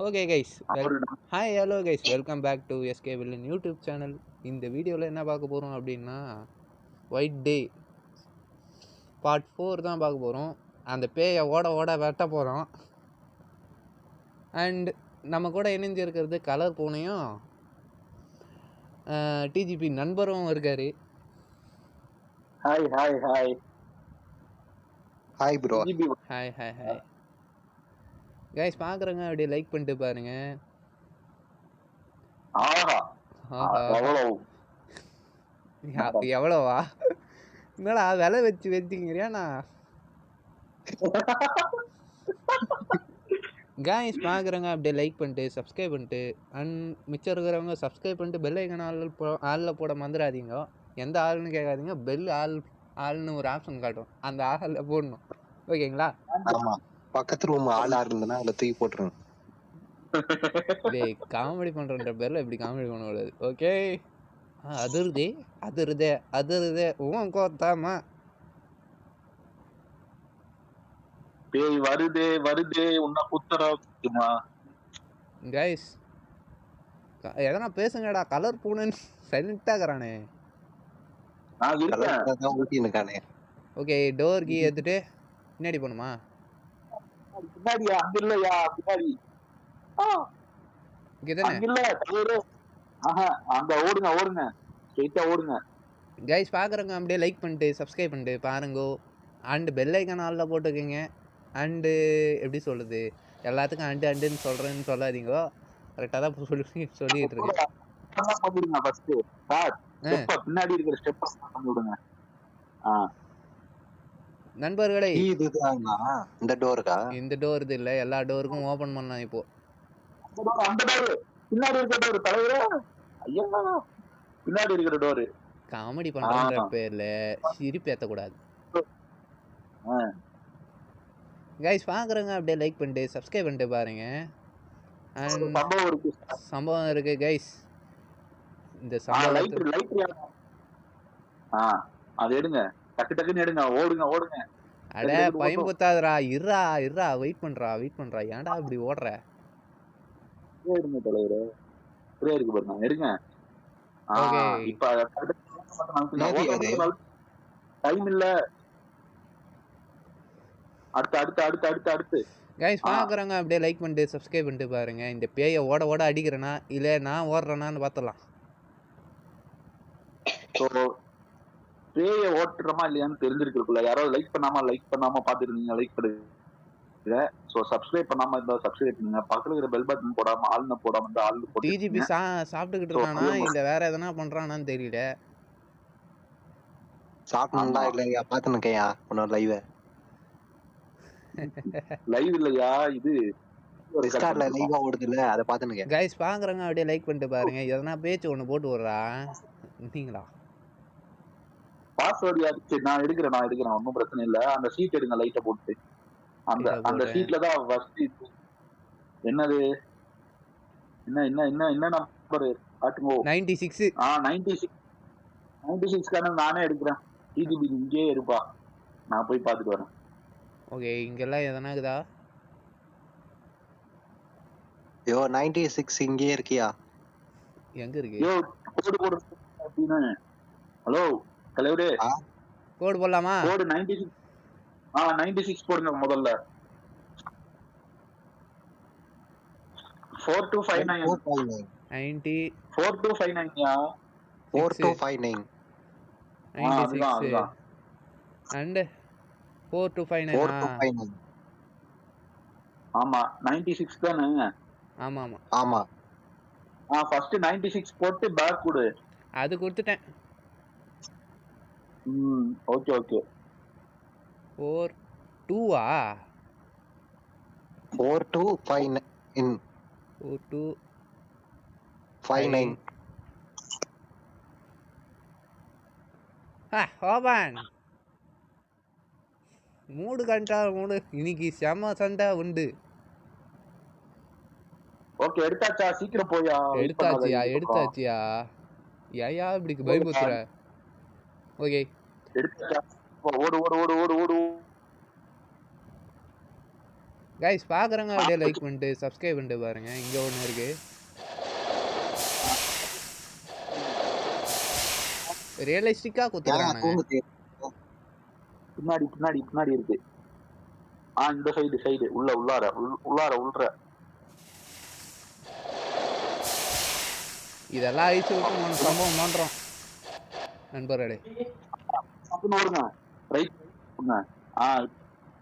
Okay guys அவரு hi hello guys welcome back to SK villain YouTube channel. இந்த வீடியோவில் என்ன பார்க்க போகிறோம் அப்படின்னா ஒயிட் டே பார்ட் 4 தான் பார்க்க போகிறோம். அந்த பேயை ஓட ஓட வெட்ட போகிறோம். அண்ட் நம்ம கூட இணைஞ்சு இருக்கிறது கலர் பூனையும் டிஜிபி நண்பரும் இருக்கார். Hi hi hi hi bro. Hi hi hi guys, பார்க்குறேங்க அப்படியே லைக் பண்ணிட்டு பாருங்க. எவ்வளோவா என்னடா விலை வச்சு வச்சுக்கிறியாண்ணா? கைஸ் பார்க்குறவங்க அப்படியே லைக் பண்ணிட்டு சப்ஸ்கிரைப் பண்ணிட்டு மிச்சம் இருக்கிறவங்க சப்ஸ்கிரைப் பண்ணிட்டு பெல் ஐக்கன் ஆளில் போட மறந்துடாதீங்க. எந்த ஆள்னு கேட்காதீங்க, பெல் ஆள்னு ஒரு ஆப்ஷன் காட்டும், அந்த ஆளில் போடணும். ஓகேங்களா? ஆமாம், பக்கத்து ரூம் ஆளா இருந்ததுன்னா அதில் தூக்கி போட்டுருங்க. டேய், காமெடி பண்ணுறன்ற பேரில் இப்படி காமெடி பண்ணக்கூடாது. ஓகே, அதிருதே உன் கோத்தாமா பேய் வருதே உன்னை குத்தரமா. கைஸ் எதனா பேசுங்கடா. கலர் பூனைன்னு சைலண்டாக இருக்கிறானே. ஓகே, டோர் கீ எடுத்துட்டு பின்னாடி போகணுமா? பின்னாடியா? அங்க இல்லையா? பின்னாடி அங்க ஓடுங்க ஸ்ட்ரைட்டா ஓடுங்க. கைஸ் பார்க்குறவங்க அப்படியே லைக் பண்ணிட்டு சப்ஸ்கிரைப் பண்ணிட்டு பாருங்கோ. அண்டு பெல் ஐக்கான் ஆளில் போட்டுக்கோங்க. அண்டு எப்படி சொல்கிறது, எல்லாத்துக்கும் அண்டுன்னு சொல்கிறேன்னு சொல்லாதீங்கோ. கரெக்டாக தான் சொல்லிட்டு இருக்கேன். பின்னாடி இருக்கிற ஸ்டெப் பண்ணி விடுங்க. நண்பர்களே, இந்த டோர் இது இல்லை, எல்லா டோருக்கும் ஓப்பன் பண்ணலாம். இப்போ பின்னாடி இருக்கிற டோர் தலைவரே, ஐயா பின்னாடி இருக்கிற டோரு காமெடி பண்ற பேர்ல சிரிப்பு ஏற்றக்கூடாது. கைஸ் பார்க்குறவங்க அப்படியே லைக் பண்ணிட்டு சப்ஸ்கிரைப் பண்ணிட்டு பாருங்க. சம்பவம் இருக்கு கைஸ். இந்த சம்பவம் அது எடுங்க, டக்கு டக்குன்னு எடுங்க, ஓடுங்க. அட பயம்புத்தாதரா, இருறா வெயிட் பண்றா. ஏன்டா இப்படி ஓடுற? எடுங்க தலைவரே, இருக்கு பாருங்க, எடுங்க. ஓகே, இப்ப டைம் இல்ல. அடுத்து கைஸ் பார்க்குறவங்க அப்படியே லைக் பண்ணிட்டு சப்ஸ்கிரைப் பண்ணிட்டு பாருங்க. இந்த பேயை ஓட அடிக்கிறேனா இல்லை நான் ஓடுறேனான்னு பார்த்தலாம். பேயை ஓட்டுறமா இல்லையான்னு தெரிஞ்சிருக்குள்ள. யாராவது லைக் பண்ணாம பாத்துருந்தீங்க, லைக் பண்ணுங்க. சோ சப்ஸ்கிரைப் பண்ணாம இருந்தா சப்ஸ்கிரைப் பண்ணுங்க. பக்கத்துல இருக்கிற பெல் பட்டன் போடாம ஆல்னு போடாம இருந்தா ஆல்னு போட்டு. டிஜிபி சாப்பிட்டுக்கிட்டு இருக்கானா இல்ல வேற எதனா பண்றானான்னு தெரியல. சாப்பிடணும்டா இல்லையா? பாத்துனுக்கையா உன்னோட லைவ் இல்லையா? இது டிஸ்கார்ட்ல லைவா ஓடுதுல, அத பாத்துனுங்க. கைஸ் பாக்குறவங்க அப்படியே லைக் பண்ணிட்டு பாருங்க. எதனா பேச்சு ஒண்ணு போட்டு விடுறா நீங்களா? பாஸ்வேர்ட் யாரு? நான் எடுக்கிறேன், ஒன்னும் பிரச்சனை இல்ல. அந்த சீட் எடுங்க, லைட்ட போட்டு. அந்த சீட்ல தான் ஃபர்ஸ்ட். என்னது? என்ன நம்பர் காட்டுங்க? 96. 96 கான நானே எடுக்கிறேன். டிஜிபி இங்கே இருப்பா, நான் போய் பாத்துட்டு வரேன். ஓகே, இங்கெல்லாம் எதனா இருக்குதா? யோ 96 இங்கே இருக்கியா? எங்க இருக்கு? யோ கோட் போடு அப்படினா. ஹலோ தலைவரே, கோட் போடலாமா? கோட் 96. 96 போடுங்க முதல்ல. 4259 90 4259 யா? 4259 96 and 4259. ஆமா 96 தானே? ஆமா. ஃபர்ஸ்ட் 96 போட்டு பேக் கொடு. அது கொடுத்துட்டேன். ஓகே 42 ஆ? 4259 4259. ஓபன் மூடு இன்னைக்கு செம சண்டை உண்டு. ஓகே, எடுத்தாச்சா? சீக்கிரம் போயா. எடுத்தாச்சியா? ஏயா இப்படி பயமுத்துற? ஓகே, எடுத்தாச்சா? ஓடு. கைஸ் பார்க்குறவங்க அப்படியே லைக் பண்ணிட்டு சப்ஸ்கிரைப் பண்ணிட்டு பாருங்க. இங்கே ஒன்று இருக்கு. ரியலிஸ்டிக்காக கொடுத்துருக்கானுங்க. பின்னாடி பின்னாடி பின்னாடி இருக்கு. இந்த சைடு உள்ளார இதெல்லாம் அழிச்சு விட்டு சம்பவம் பண்றோம் நண்பர்களே. ஓடுங்க ரைட்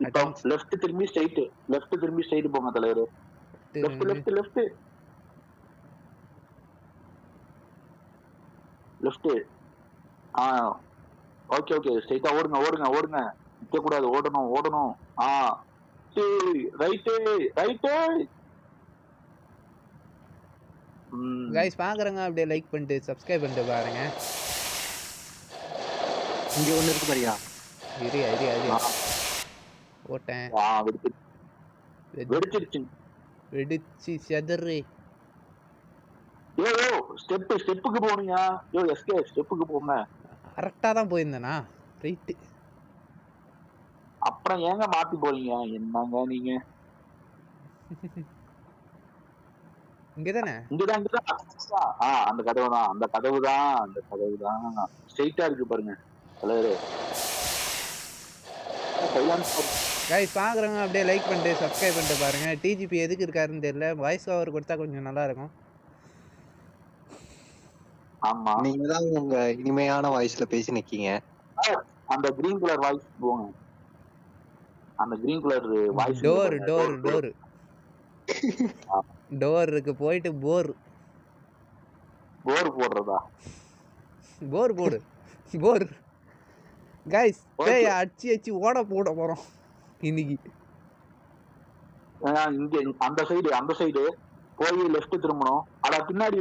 இப்போ லெஃப்ட் திரும்பி ஸ்ட்ரைட் போங்க தலைவர். லெஃப்ட் ஓகே ஸ்ட்ரைட்டா ஓடுங்க நிக்க கூடாது, ஓடணும். ரைட்டு கைஸ் பாக்குறவங்க அப்படியே லைக் பண்ணிட்டு சப்ஸ்கிரைப் பண்ணிட்டு பாருங்க. இங்க ஒண்ணு இருக்கு பாரியா. இரு ஓட்டேன். வெடிச்சு செதறு. ஸ்டெப்புக்கு போறீங்க. ஸ்டெப்புக்கு போங்க. கரெக்டா தான் போயிருந்தேனா? ரைட். அப்புறம் ஏங்க மாத்தி போறீங்க? என்னங்க நீங்க? இங்கதானே? இங்கதான். அந்த கதவு தான் ஸ்ட்ரைட்டா இருக்கு பாருங்க. கைஸ் பாக்குறவங்க அப்படியே லைக் பண்ணிட்டு சப்ஸ்கிரைப் பண்ணிட்டு பாருங்க. டிஜிபி எதுக்கு இருக்காருன்னு தெரியல. வாய்ஸ் ஓவர் கொடுத்தா கொஞ்சம் நல்லா இருக்கும். ஆமா, நீங்க தான் உங்க இனிமையான வாய்ஸ்ல பேசி நிக்கீங்க. அந்த கிரீன் கலர் வாய்ஸ் போங்க. அந்த கிரீன் கலர் வாய்ஸ் டோர் இருக்கு. போயிட்டு போர் போடுறதா? போர் கைஸ் பேய் அடிச்சு ஓட போட போறோம் இன்னைக்கு. இங்க அந்த சைடு போய் லெஃப்ட் திரும்பணும். அட பின்னாடி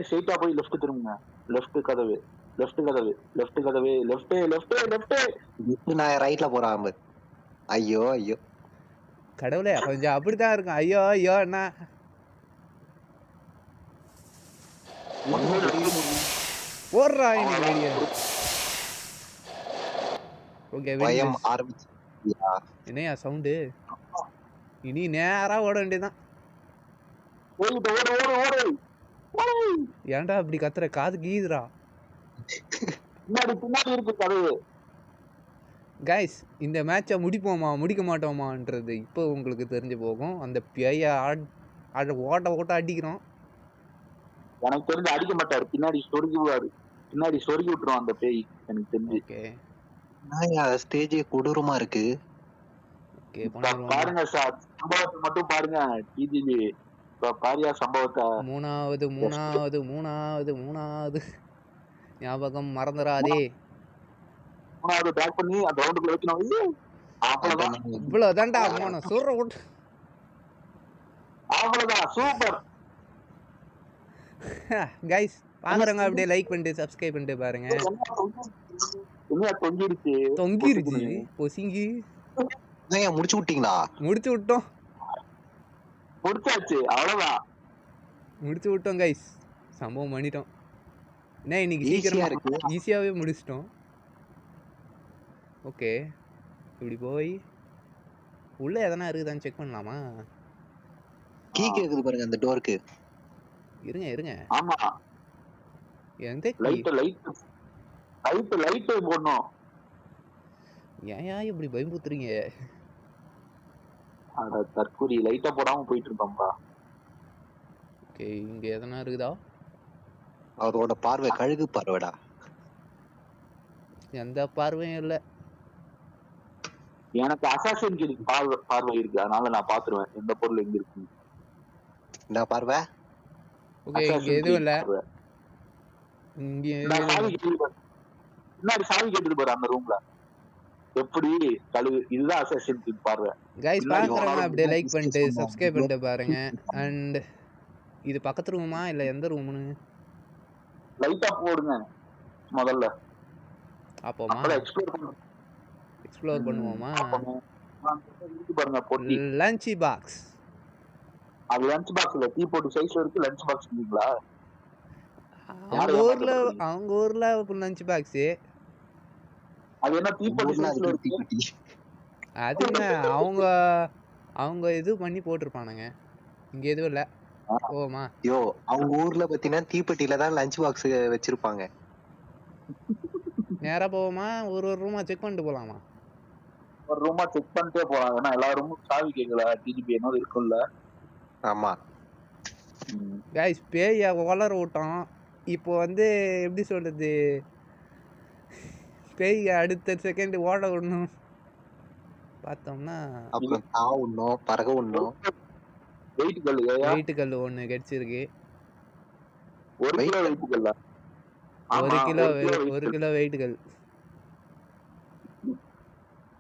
ஸ்ட்ரைட்டா போய் லெஃப்ட் திரும்புங்க. லெஃப்ட் கதவு. நான் ரைட்ல போறேன். ஐயோ கடவுளே, கொஞ்சம் அப்படித்தான் இருக்கும். ஐயோ என்ன போடுறா இன்னைக்கு வெளியே. ஓகே பயம் ஆரம்பிச்சு. என்னையா சவுண்டு? இனி நேரா ஓட வேண்டியதான். ஏன்டா அப்படி கத்துற? காது கீதுரா. கைஸ் இந்த மேட்சை முடிக்க மாட்டோமான்றது இப்போ உங்களுக்கு தெரிஞ்சு போகும். அந்த பேய ஓட்ட அடிக்கிறோம். எனக்கு தெரிஞ்சு அடிக்க மாட்டாரு. பின்னாடி சொருகி விட்டுரும் அந்த பேய் எனக்கு தெரிஞ்சு. ஸ்டேஜே கொடூரமா இருக்கு. பாருங்க சார், சம்பவத்தை மட்டும் பாருங்க. டிஜிபி பாரியா சம்பவத்தை. மூணாவது ஞாபகம் மறந்துடாதே. மூணாவது பேக் பண்ணி அந்த ரவுண்டுக்குள்ள வைக்கணும். அவ்வளவுதான். இவ்வளவுதான்டா அவமான சொல்ற விட்டு. அவ்வளவுதான். சூப்பர். கைஸ் பாக்குறவங்க அப்படியே லைக் பண்ணிட்டு சப்ஸ்கிரைப் பண்ணிட்டு பாருங்க. தொங்கிருச்சு பொசிங்கி. முடிச்சு விட்டீங்களா? முடிச்சு விட்டோம். முடிச்சாச்சு. அவ்வளவுதான். முடிச்சு விட்டோம் கைஸ். சம்பவம் பண்ணிட்டோம். என்ன இன்னைக்கு சீக்கிரமா ஈஸியாவே முடிச்சிட்டோம். ஓகே, இப்படி போய் உள்ள எதனா இருக்குதான்னு செக் பண்ணலாமா? கீ கேக்குது பாருங்க அந்த டோருக்கு. இருங்க. ஆமா, எந்த லைட் போடணும். ஏன் இப்படி பயமுறுத்துறீங்க? அட தற்கூரி, லைட்டா போடாம போயிட்டு இருக்கோம்பா. ஓகே, இங்க எதனா இருக்குதா? அவரோட பார்வை கழுகு பார்வைடா. எந்த பார்வையும் இல்ல. எனக்கு அசாசின் கிரீட் பார்வை இருக்கு. அதனால நான் பாத்துருவேன் எந்த பொருள் எங்க இருக்கு. என்ன பார்வை? ஓகே, இங்க எதுவும் இல்ல. முன்னாடி சாவி கேட்டுட்டு போற அந்த ரூம்ல. எப்படி கழுகு? இதுதான் அசாசின் கிரீட் பார்வை. கைஸ் பாக்குறவங்க அப்படியே லைக் பண்ணிட்டு சப்ஸ்கிரைப் பண்ணிட்டு பாருங்க. அண்ட் இது பக்கத்து ரூமா இல்ல எந்த ரூம்னு லைட்டா போடுங்க முதல்ல. அப்போமா எக்ஸ்ப்ளோர் பண்ணுவோமா? பாருங்க பொட்டி. Lunch box. அது லஞ்ச் பாக்ஸ்ல டீ போட்டு சைஸ்ல இருக்கு. லஞ்ச் பாக்ஸ் இல்லீங்களா? அவங்க ஊர்ல லஞ்ச் பாக்ஸ். அது என்ன டீ போட்டு சைஸ்ல இருக்கு? அது என்ன அவங்க இது பண்ணி போட்டிருப்பானுங்க. இங்க எதுவும் இல்ல. போவோமா? யோ அவங்க ஊர்ல பாத்தீங்கன்னா தீப்பெட்டியில தான் லஞ்ச் பாக்ஸ் வச்சிருப்பாங்க. நேரா போவோமா? ஒரு ஒரு ரூமா செக் பண்ணிட்டு போலாமா? ஒரு ரூமா செக் பண்ணிட்டே போலாம். ஏன்னா எல்லா ரூமும் சாவி கேட்கல. டிஜிபி என்னது இருக்கும்ல. ஆமா. கைஸ் பேய வளர விட்டோம். இப்போ வந்து எப்படி சொல்றது, பேய் அடுத்த செகண்ட் ஓட விடணும் பார்த்தோம்னா அப்புறம் தாவுண்ணும் பறக உண்ணும். வெயிட் கல் வெயிட் கல் ஒன்று கிடைச்சிருக்கு. 1 கிலோ வெயிட் கல்ல. 1 கிலோ வெயிட் கல்.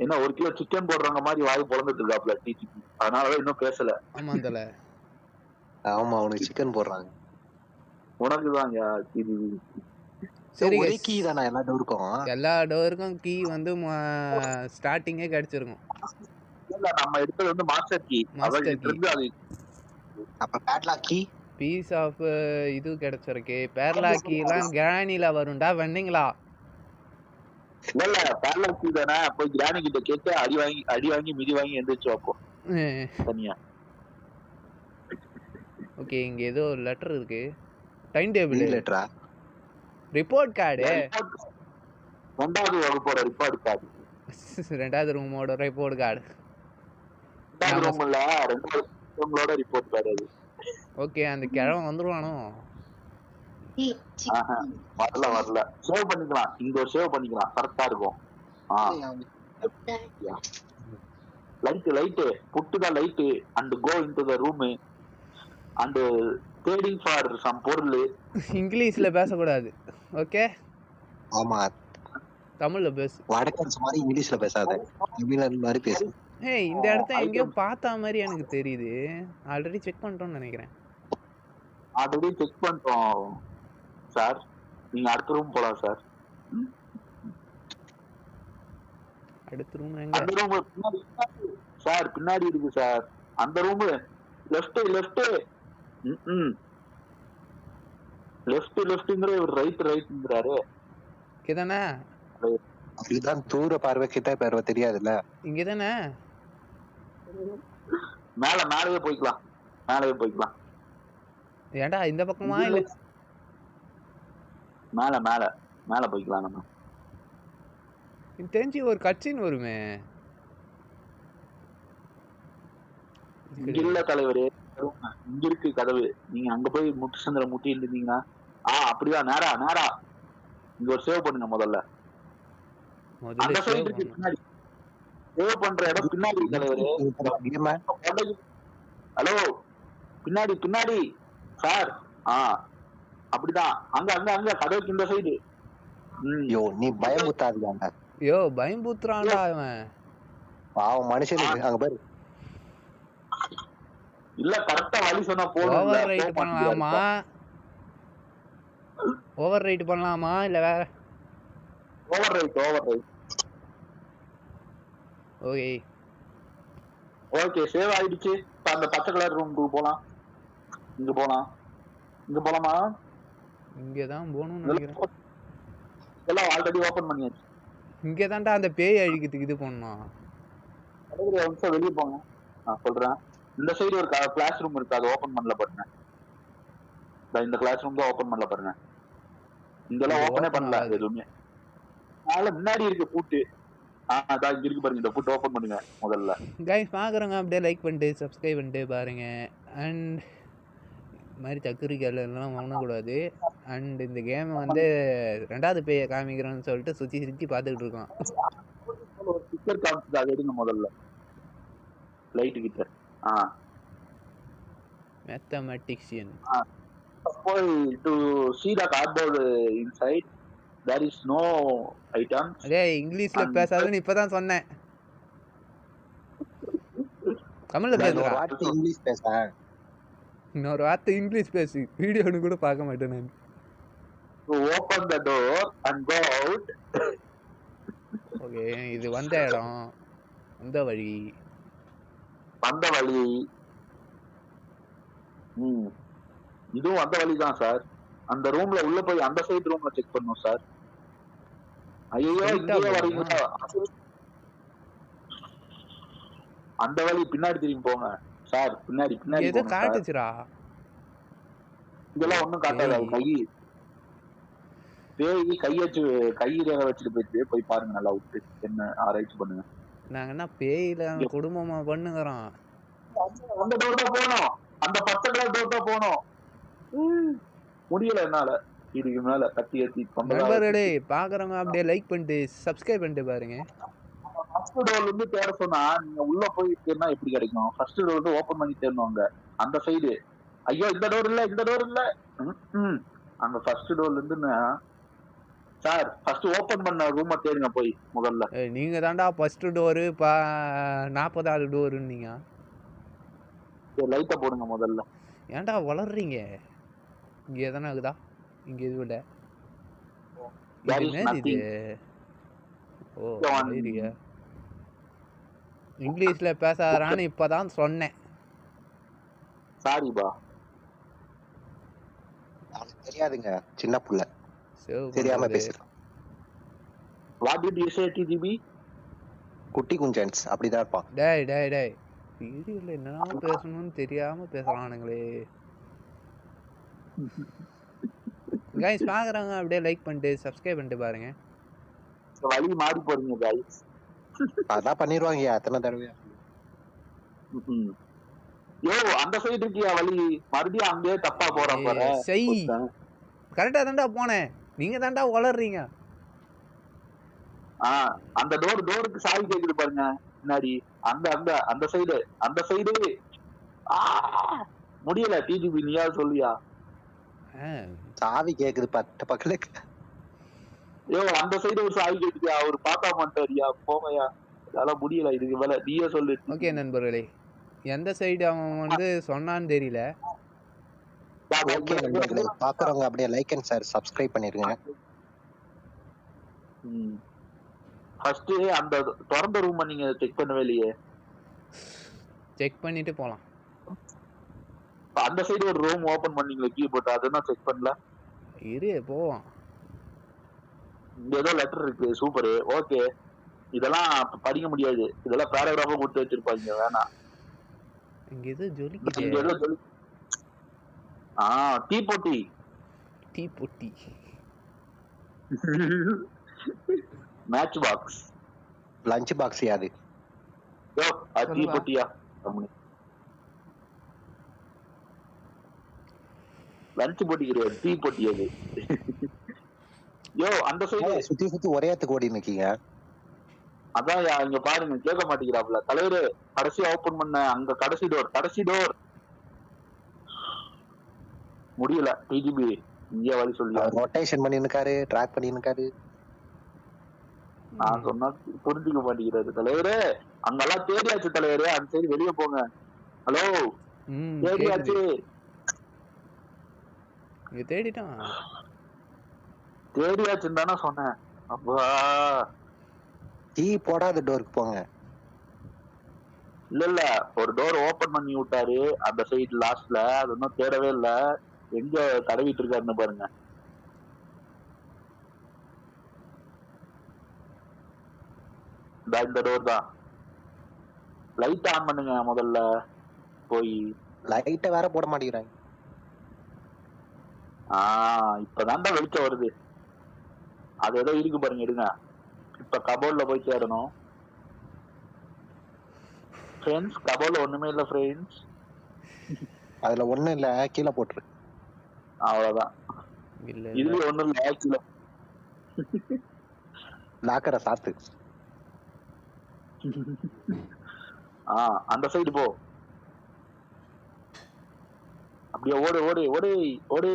என்ன 1 கிலோ சிக்கன் போடுறவங்க மாதிரி வாய் பொழந்துட்டு இருக்காப்ல டிஜிபி. அதனாலதான் இன்னும் பேசல. ஆமா தல. ஆமா அவனுக்கு சிக்கன் போடுறாங்க. உனக்குதான் டிஜிபி. சரி ஒரே கீ தானே எல்லா டோருக்கும்? எல்லா டோருக்கும் கீ வந்து ஸ்டார்டிங்கே கிடைச்சிருக்கும். இல்ல நம்ம எடுத்தது வந்து மாஸ்டர் கீ. Master key. அப்ப பேட்லாக் கீ பீஸ் ஆஃப் இது கிடைச்சிருக்கு. பேர்லாக் கீலாம் கிரானில வரும்டா வந்தீங்களா? இல்ல பேர்லாக் கீ தானே. போய் கிரானி கிட்ட கேட்டு அடி வாங்கி மிதி வாங்கி எந்திரிச்சு வைப்போம் தனியா. ஓகே இங்க ஏதோ லெட்டர் இருக்கு. டைம் டேபிள் லெட்டரா? Report card. 2வது வகுப்போட ரிப்போர்ட் கார்டு. 2வது ரூமோட ரிப்போர்ட் கார்டு. 2வது ரூம்ல 2வது ரூமோட ரிப்போர்ட் கார்டு அது. ஓகே அந்த கிழவன் வந்துருவானோ? வரல. சேவ் பண்ணிக்கலாம். இங்க ஒரு சேவ் பண்ணிக்கலாம். கரெக்டா இருக்கும். Light put the light and go into the room and trading for some பொருள். இங்கிலீஷ்ல பேசக்கூடாது. ஓகே ஆமா தமிழ்ல பேசு. வடக்கன்ஸ் மாதிரி இங்கிலீஷ்ல பேசாத. தமிழன் மாதிரி பேசு. ஏய் இந்த இடத்த எங்கேயோ பார்த்தா மாதிரி எனக்கு தெரியுது. ஆல்ரெடி செக் பண்ணிட்டோம்னு நினைக்கிறேன். ஆல்ரெடி செக் பண்ணிட்டோம் சார். நீங்க அடுத்த ரூம் போலாம் சார். அடுத்த ரூம் எங்க? அந்த ரூம் பின்னாடி சார். பின்னாடி இருக்கு சார் அந்த ரூம். லெஃப்ட் லெஃப்ட்ங்கற ஒரு ரைட்ங்கறாரு. கிதானே? இதுதான் தூர பார்வை கிட்ட பார்வை தெரியாதுல்ல. இங்க தானே? மேலயே போய்க்கலாம். ஏண்டா இந்த பக்கமா இல்ல மேல போய்க்கலாம். நம்ம தெரிஞ்சு ஒரு கட்சின்னு வருமே. இல்ல தலைவரே, இங்க இருக்கு கதவு. நீங்க அங்க போய் முட்டுச்சந்திர முட்டி இருந்தீங்கன்னா அப்படிதான் நேரா இங்க ஒரு சேவ் பண்ணுங்க. முதல்ல அந்த சைடு இருக்கு. பின்னாடி சேவ் பண்ற இடம் பின்னாடி தலைவரே. ஹலோ பின்னாடி சார். அப்படிதான். அங்க கதவுக்கு இந்த சைடு. யோ நீ பயமுத்தாதீங்க. யோ பயம்புத்துறான்டா அவன். பாவம் மனுஷனுக்கு. அங்க பாரு. இல்ல கரெக்ட்டா வழி சொன்னா போதும். ஓவர் ரைட் பண்ணலாமா இல்ல வேற? Over right. ஓகே சேவ் ஆயிடுச்சு. அந்த பச்சை கலர் ரூமுக்கு போலாம். இங்க போலாமா? இங்க தான் போணும்னு நினைக்கிறேன். எல்லாம் ஆல்ரெடி ஓபன் பண்ணியாச்சு. இங்க தான்டா அந்த பேய் அழிக்கிறதுக்கு இது பண்ணோம். வெளியே போங்க. நான் சொல்றேன். இந்த சைடு ஒரு கிளாஸ் ரூம் இருக்கு. அது ஓபன் பண்ணல பாருங்க. இந்த கிளாஸ் ரூம் தான் ஓபன் பண்ணல பாருங்க. இங்கெல்லாம் ஓபனே பண்ணல எதுவுமே. முன்னாடி இருக்கு பூட்டு. அதான் இங்க இருக்கு பாருங்க. இந்த பூட்டு ஓபன் பண்ணுங்க முதல்ல. கைஸ் பாக்குறவங்க அப்படியே லைக் பண்ணிட்டு சப்ஸ்கிரைப் பண்ணிட்டு பாருங்க. அண்ட் மாதிரி தக்குரிக்கல் எல்லாம் வாங்கக்கூடாது. அண்ட் இந்த கேம் வந்து 2வது பேயை காமிக்கிறோன்னு சொல்லிட்டு சுத்தி பார்த்துக்கிட்டு இருக்கோம். ஒரு ஸ்டிக்கர் காமிச்சு அதை எடுங்க முதல்ல. லைட் கிட்ட mathematician. To see the cardboard inside, there is no item. டேய் இங்கிலீஷ்ல பேசாதன்னு இப்பதான் சொன்னேன். தமிழ்ல பேசுறா. இங்கிலீஷ் பேச. இன்னொரு வார்த்தை இங்கிலீஷ் பேசு. வீடியோன்னு கூட பார்க்க மாட்டேன் நான். Open the door and go out. Okay இது வந்த இடம். வந்த வழி. இதுவும் அந்த வழி தான் சார். அந்த ரூம்ல உள்ள போய் அந்த சைடு ரூம்ல செக் பண்ணனும் சார். ஐயோ இங்கே வரீங்களா? அந்த வழி பின்னாடி திரும்பி போங்க சார். பின்னாடி பின்னாடி எது போங்க சார். காட்டுச்சுடா? இதெல்லாம் ஒண்ணும் காட்டாது. அது கை பேய் கை ரேகை வச்சுட்டு போய் பாருங்க. நல்லா விட்டு என்ன ஆராய்ச்சி பண்ணுங்க. நாங்க என்ன பேயில குடும்பமா பண்ணுகிறோம்? அந்த டோர் தான் போனோம். அந்த பச்சை கலர் டோர் தான் போனோம். முடியல என்னால. இதுக்கு மேல கத்தி ஏத்தி நண்பர்களே பாக்குறவங்க அப்படியே லைக் பண்ணிட்டு சப்ஸ்கிரைப் பண்ணிட்டு பாருங்க. ஃபர்ஸ்ட் டோர்ல இருந்து தேட சொன்னா நீங்க உள்ள போய் தேடினா எப்படி கிடைக்கும்? ஃபர்ஸ்ட் டோர் வந்து ஓபன் பண்ணி தேடணுங்க. அந்த சைடு. ஐயோ இந்த டோர் இல்ல, இந்த டோர் இல்ல. அந்த ஃபர்ஸ்ட் டோர்ல இருந்து சார் ஃபர்ஸ்ட் ஓபன் பண்ண ரூமை தேடுங்க போய் முதல்ல. நீங்க தாண்டா ஃபர்ஸ்ட் டோரு 40வது டோருன்னீங்க. லைட்ட போடுங்க முதல்ல. ஏன்டா வளர்றீங்க? இங்க எதனா இருக்குதா? இங்க எதுவும் இல்ல. இது ஓ சரியா. இங்கிலீஷ்ல பேசாதான்னு இப்பதான் சொன்னேன். சாரிபா. அவனுக்கு தெரியாதுங்க, சின்ன புள்ள தெரியாம பேசுறான். What did you say DGP? குட்டி குஞ்சன்ஸ் அப்படிதான் இருப்பான். டேய் டேய் டேய் வீடியோல என்னன்னா பேசணும்னு தெரியாம பேசுறானுங்களே. गाइस பாக்குறவங்க அப்படியே லைக் பண்ணிட்டு சப்ஸ்கிரைப் பண்ணிட்டு பாருங்க. வழி மாறி போறீங்க गाइस. அதான் பண்ணிடுவாங்க எத்தனை தடவையா. யோ அந்த சைடு இருக்கியா வழி? மறுபடியும் அங்கேயே தப்பா போற போற. சை கரெக்டா தான்டா போனேன். நீங்க தான்டா வளர்றீங்க. அந்த டோருக்கு சாவி கேக்குது பாருங்க முன்னாடி. அந்த அந்த அந்த சைடு அந்த சைடு முடியல. டிஜிபி நீயா சொல்லியா? சாவி கேக்குது பக்கத்துல. யோ அந்த சைடு ஒரு சாவி கேக்குது. அவர் பார்த்தா மாட்டாரியா? போங்கயா. அதெல்லாம் முடியல. இதுக்கு மேல நீயே சொல்லு. ஓகே நண்பர்களே, எந்த சைடு அவன் வந்து சொன்னான்னு தெரியல. ஓகே நண்பர்களே, பாக்குறவங்க அப்படியே லைக் அண்ட் ஷேர் சப்ஸ்கிரைப் பண்ணிருங்க. ஃபர்ஸ்ட் அந்த திறந்த ரூம் நீங்க செக் பண்ணவே இல்லையே. செக் பண்ணிட்டு போலாம். அந்த சைடு ஒரு ரூம் ஓபன் பண்ணீங்களே கீ போட்டு, அதெல்லாம் செக் பண்ணல. இரு போவோம். இங்க ஏதோ லெட்டர் இருக்கு. சூப்பர். ஓகே. இதெல்லாம் படிக்க முடியாது. இதெல்லாம் பேராகிராஃபா கொடுத்து வச்சிருப்பாங்க. வேணாம். இங்க ஏதோ ஜொலிக்குது. இங்க ஏதோ ஜொலி. டீ போட்டி. டீ போட்டி. Match box. லஞ்ச் பாக்ஸ் யாது? யோ டீ போட்டியா? லஞ்ச் போட்டி கிடையாது, டீ போட்டி அது. யோ அந்த சைடு சுத்தி ஒரே இடத்துக்கு ஓடி நிக்கீங்க. அதான் இங்க பாருங்க, கேட்க மாட்டேங்கிறாப்ல தலைவரு. கடைசியா ஓபன் பண்ண அங்க கடைசி டோர் முடியல. டிஜிபி இங்க வழி சொல்லி ரொட்டேஷன் பண்ணி இருக்காரு, ட்ராக் பண்ணி இருக்காரு. நான் சொன்னா புரிஞ்சுக்க மாட்டேங்கிறாரு தலைவரு. அங்கெல்லாம் தேடியாச்சு தலைவரு. அந்த சைடு வெளியே போங்க. ஹலோ தேடியாச்சு. தேடியாச்சுன்னு தானே சொன்னேன். அப்பா டீ போடாத டோருக்கு போங்க. இல்ல ஒரு டோர் ஓபன் பண்ணி விட்டாரு அந்த சைடு லாஸ்ட்ல. அது ஒன்னும் தேடவே இல்ல. எங்க தடவிட்டு இருக்காருன்னு பாருங்க. இந்த டோர் தான். லைட் ஆன் பண்ணுங்க முதல்ல. போய் லைட்ட வேற போட மாட்டேங்கிறாங்க. இப்பதான்டா வெளிச்சம் வருது. அது ஏதோ இருக்கு பாருங்க, எடுங்க. இப்ப கபோர்ட்ல போய் சேரணும். ஃப்ரெண்ட்ஸ் கபோர்ட்ல ஒண்ணுமே இல்ல ஃப்ரெண்ட்ஸ். அதுல ஒண்ணும் இல்ல, கீழே போட்டுரு. அவ்வளவுதான். இதுல ஒண்ணும் இல்ல, கீழே. லாக்கரை சாத்து. அந்த சைடு போ. அப்படியே ஓடு ஓடு ஓடு ஓடு.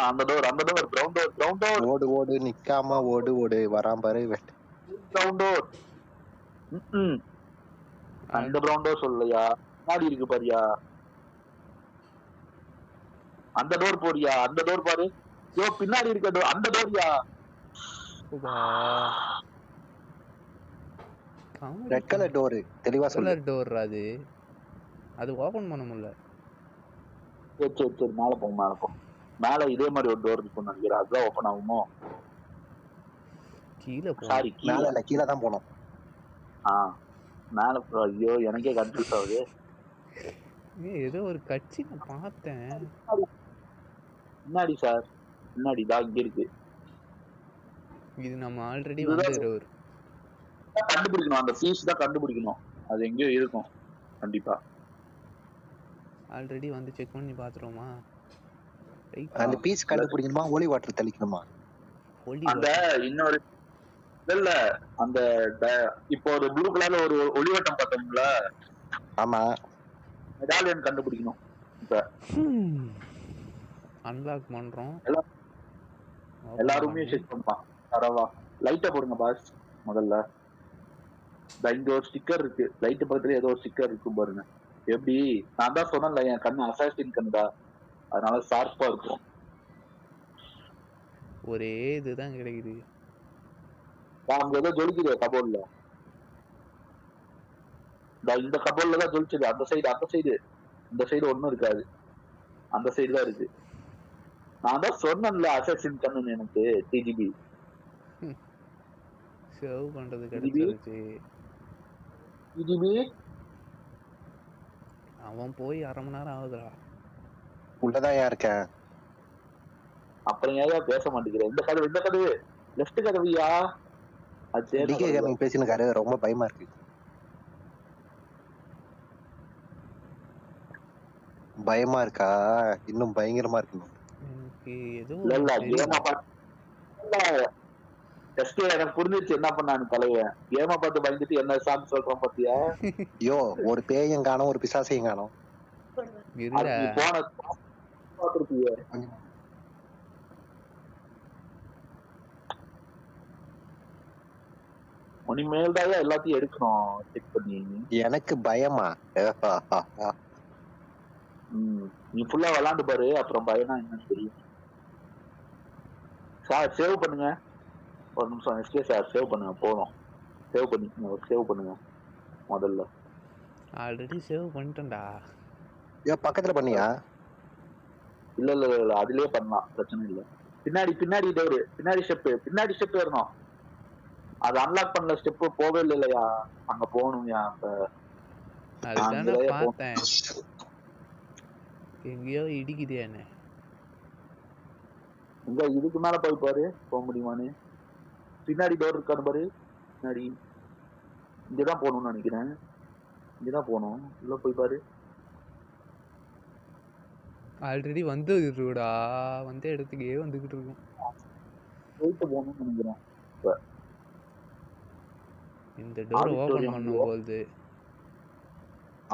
அந்த டோர் கிரவுண்ட் டோர். ஓடு ஓடு நிக்காம ஓடு ஓடு. வராம பாரு கிரவுண்ட் டோர். அந்த கிரவுண்ட் டோர் சொல்லலையா? முன்னாடி இருக்கு பாரியா. அந்த டோர் போறியா? அந்த டோர் பாரு. யோ பின்னாடி இருக்க டோர். அந்த டோர்யா. Red colour door. தெளிவா சொல்லு. கலர் டோர் அது ஓபன் பண்ண முடியல. சரி மேல போ. மேல இதே மாதிரி ஒரு டோர் இருக்கும்னு நினைக்கிறேன். அதுதான் ஓபன் ஆகுமோ? கீழே சாரி கீழே தான் போனோம். மேல ப்ரோ. ஐயோ எனக்கே கன்ஃபியூஸ் ஆகுது. ஏதோ ஒரு கட்சி நான் பார்த்தேன். முன்னாடி சார், முன்னாடி தான் இங்க இருக்கு. இது நம்ம ஆல்ரெடி இதுதான் வந்து ஒரு கண்டுபிடிக்கணும். அந்த பீஸ் தான் கண்டுபிடிக்கணும். அது எங்கேயோ இருக்கும் கண்டிப்பா. ஆல்ரெடி வந்து செக் பண்ணி பார்த்துருவோமா? அந்த பீஸ் கண்டுபிடிக்கணுமா ஒலி வாட்டர் தெளிக்கணுமா? அந்த இன்னொரு இல்ல அந்த இப்போ ஒரு ப்ளூ கலர்ல ஒரு ஒளிவட்டம் பார்த்தோம்ல, ஆமா, மெடாலியன் கண்டுபிடிக்கணும். இப்ப அன்லாக் பண்றோம். எல்லாருமே செக் பண்ணலாம். தரவா லைட்டை போடுங்க பாஸ். முதல்ல இங்க ஒரு ஸ்டிக்கர் இருக்கு. லைட் பக்கத்துல ஏதோ ஒரு ஸ்டிக்கர் இருக்கும் பாருங்க. எப்படி நான் தான் சொன்னேன்ல, என் கண்ணு அசாசின் கண்ணுடா, அதனால ஷார்ப்பா இருக்கும். ஒரே இதுதான் கிடைக்குது. அங்க ஏதோ ஜொலிக்குது கபோர்ட்ல. இந்த கபோர்ட்ல தான் ஜொலிச்சது. அந்த சைடு இந்த சைடு ஒண்ணும் இருக்காது. அந்த சைடு தான் இருக்கு. நான் தான் சொன்னேன்ல அசாசின் கண்ணுன்னு. எனக்கு டிஜிபி சேவ் பண்றது கிடைச்சிருச்சு. டிஜிபி அவன் போய் 1/2 மணி நேரம் ஆகுதுடா. உள்ளதான் இருக்கேன். அப்புறம் ஏன் பேச மாட்டேங்கிறேன்? இந்த கதவு லெஃப்ட் கதவியா? டிகே கேமிங் பேசினுக்காரு. ரொம்ப பயமா இருக்கு. பயமா இருக்கா? இன்னும் பயங்கரமா இருக்கணும். எனக்கு ஏதோ எனக்கு புரிஞ்சிச்சு என்ன பண்ணான்னு தலைவன். கேம பார்த்து பயந்துட்டு என்ன சாப்பிட்டு சொல்றான் பாத்தியா? ஐயோ, ஒரு பேயும் காணோம், ஒரு பிசாசையும் காணோம். இனிமேல்தான் எல்லாத்தையும் எடுக்கணும் செக் பண்ணி. எனக்கு பயமா? நீ ஃபுல்லா விளாண்டு பாரு, அப்புறம் பயம்னா என்னன்னு தெரியும். சார் சேவ் பண்ணுங்க ஒரு நிமிஷம். எஸ்கே சார் சேவ் பண்ணுங்க. போதும், சேவ் பண்ணுங்க முதல்ல. ஆல்ரெடி சேவ் பண்ணிட்டேன்டா. பக்கத்துல பண்ணியா? இல்ல அதுலயே பண்ணலாம், பிரச்சனை இல்ல. பின்னாடி டோரு, பின்னாடி ஸ்டெப் ஏறணும். அது அன்லாக் பண்ணல, ஸ்டெப் போவே இல்லையா? அங்க போகணும்யா. அதுதானே பார்த்தேன். எங்கேயோ இடிக்குதே என்ன. இங்க இதுக்கு மேல போய் பாரு, போக முடியுமான்னு. பின்னாடி டோர் இருக்காரு பாரு. பின்னாடி இங்கதான் போகணும்னு நினைக்கிறேன். இங்கதான் போகணும். உள்ள போய் பாரு. ஆல்ரெடி வந்துடா, வந்த இடத்துக்கே வந்துகிட்டு இருக்கும். போயிட்டு போகணும்னு நினைக்கிறேன். இந்த டோர் ஓபன் பண்ணும்போது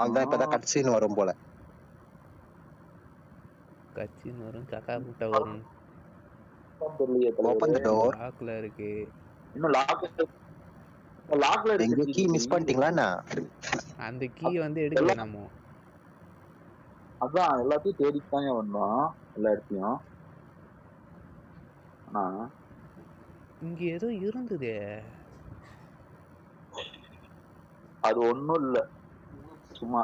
அதுதான் இப்பதான் கட்சின்னு வரும் போல. கட்சின்னு வரும், சக்கா கூட்ட வரும். ஓபன் தி டோர். லாக்ல இருக்கு. இன்னும் லாக்ல இருக்கு. எங்க கீ மிஸ் பண்ணிட்டீங்களா? அந்த கீ வந்து எடுக்கல நாம. அதான் எல்லாத்தையும் தேடித்தான் வந்தோம், எல்லா இடத்தையும். இங்க ஏதோ இருந்ததே. அது ஒண்ணும் இல்ல, சும்மா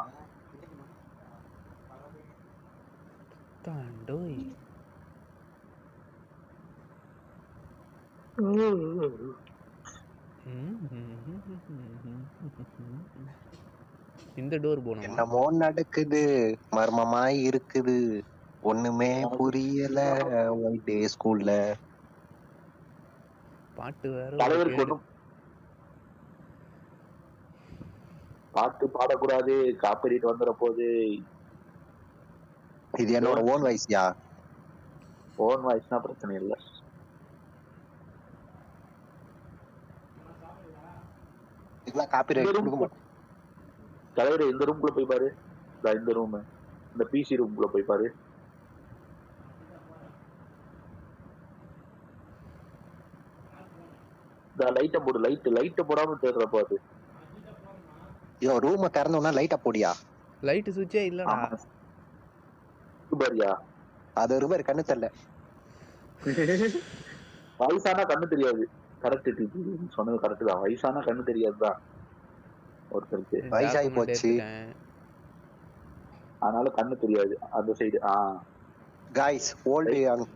தாண்டோய். இந்த டோர் போணும். என்னமோ நடக்குது, மர்மமாய் இருக்குது, ஒண்ணுமே புரியல. ஒன் டே ஸ்கூல்ல பாட்டு வேற. தலைவருக்கு பாட்டு பாடக்கூடாது, காப்பிரைட் வந்துற போது. இது என்னோட ஓன் வாய்ஸ்யா? ஓன் வாய்ஸ்னா பிரச்சனை இல்ல. இதெல்லாம் காப்பிரைட் கொடுக்க மாட்டோம். தலைவர் இந்த ரூம்குள்ள போய் பாரு. இந்த ரூம், இந்த பிசி ரூம்குள்ள போய் பாரு. லைட்ட போடு. லைட் போடாம தேடுறப்போ அது. ஐயோ, ரூமை திறந்தோம்னா லைட்டா போடியா? லைட் சுவிட்சே இல்லடா. பாரியா, அது ஒரு மாதிரி கண்ணு தெரியல. வயசானா கண்ணு தெரியாது. கரெக்ட், சொன்னது கரெக்ட் தான். வயசானா கண்ணு தெரியாதுதான் ஒருத்தருக்கு. வயசாகி போச்சு, அதனால கண்ணு தெரியாது அந்த சைடு. गाइस ஓல்ட்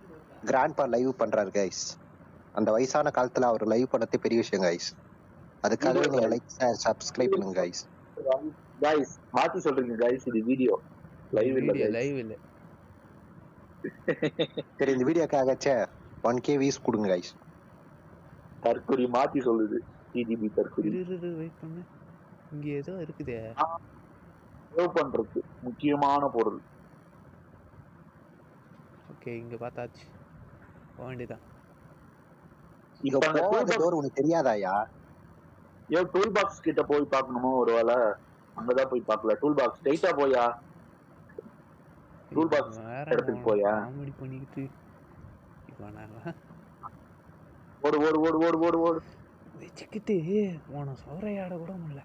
கிராண்ட்பா லைவ் பண்றாரு गाइस. அந்த வயசான காலத்துல அவர் லைவ் பண்ணதே பெரிய விஷயம் गाइस. அதுக்காகவே வீடியோ நீங்க லைக் சப்ஸ்கிரைப் பண்ணுங்க கைஸ். கைஸ் மாத்தி சொல்றீங்க கைஸ், இது வீடியோ லைவ் இல்ல வீடியோ கைஸ். லைவ் இல்ல. சரி இந்த வீடியோக்காகச்சே 1K வியூஸ் கொடுங்க கைஸ். தற்கொலை மாத்தி சொல்லுது டிஜிபி தற்கொலை. இரு வெயிட் பண்ணு. இங்க ஏதோ இருக்குதே. சேவ் பண்றது முக்கியமான பொருள். ஓகே இங்க பார்த்தாச்சு. போக வேண்டியதான். இங்க போகாத டோர் உனக்கு தெரியாதாயா? ஏன் டூல் பாக்ஸ் கிட்ட போய் பார்க்கணுமோ ஒருவேளை? அங்கதான் போய் பார்க்கல. டூல் பாக்ஸ் ஸ்ட்ரைட்டா போயா, டூல் பாக்ஸ் வேற இடத்துக்கு போயா. காமெடி பண்ணிக்கிட்டு இவனெல்லாம் ஓடு ஓடு ஓடு ஓடு ஓடு ஓடு வச்சுக்கிட்டு உன சோறையாட கூட முடியல.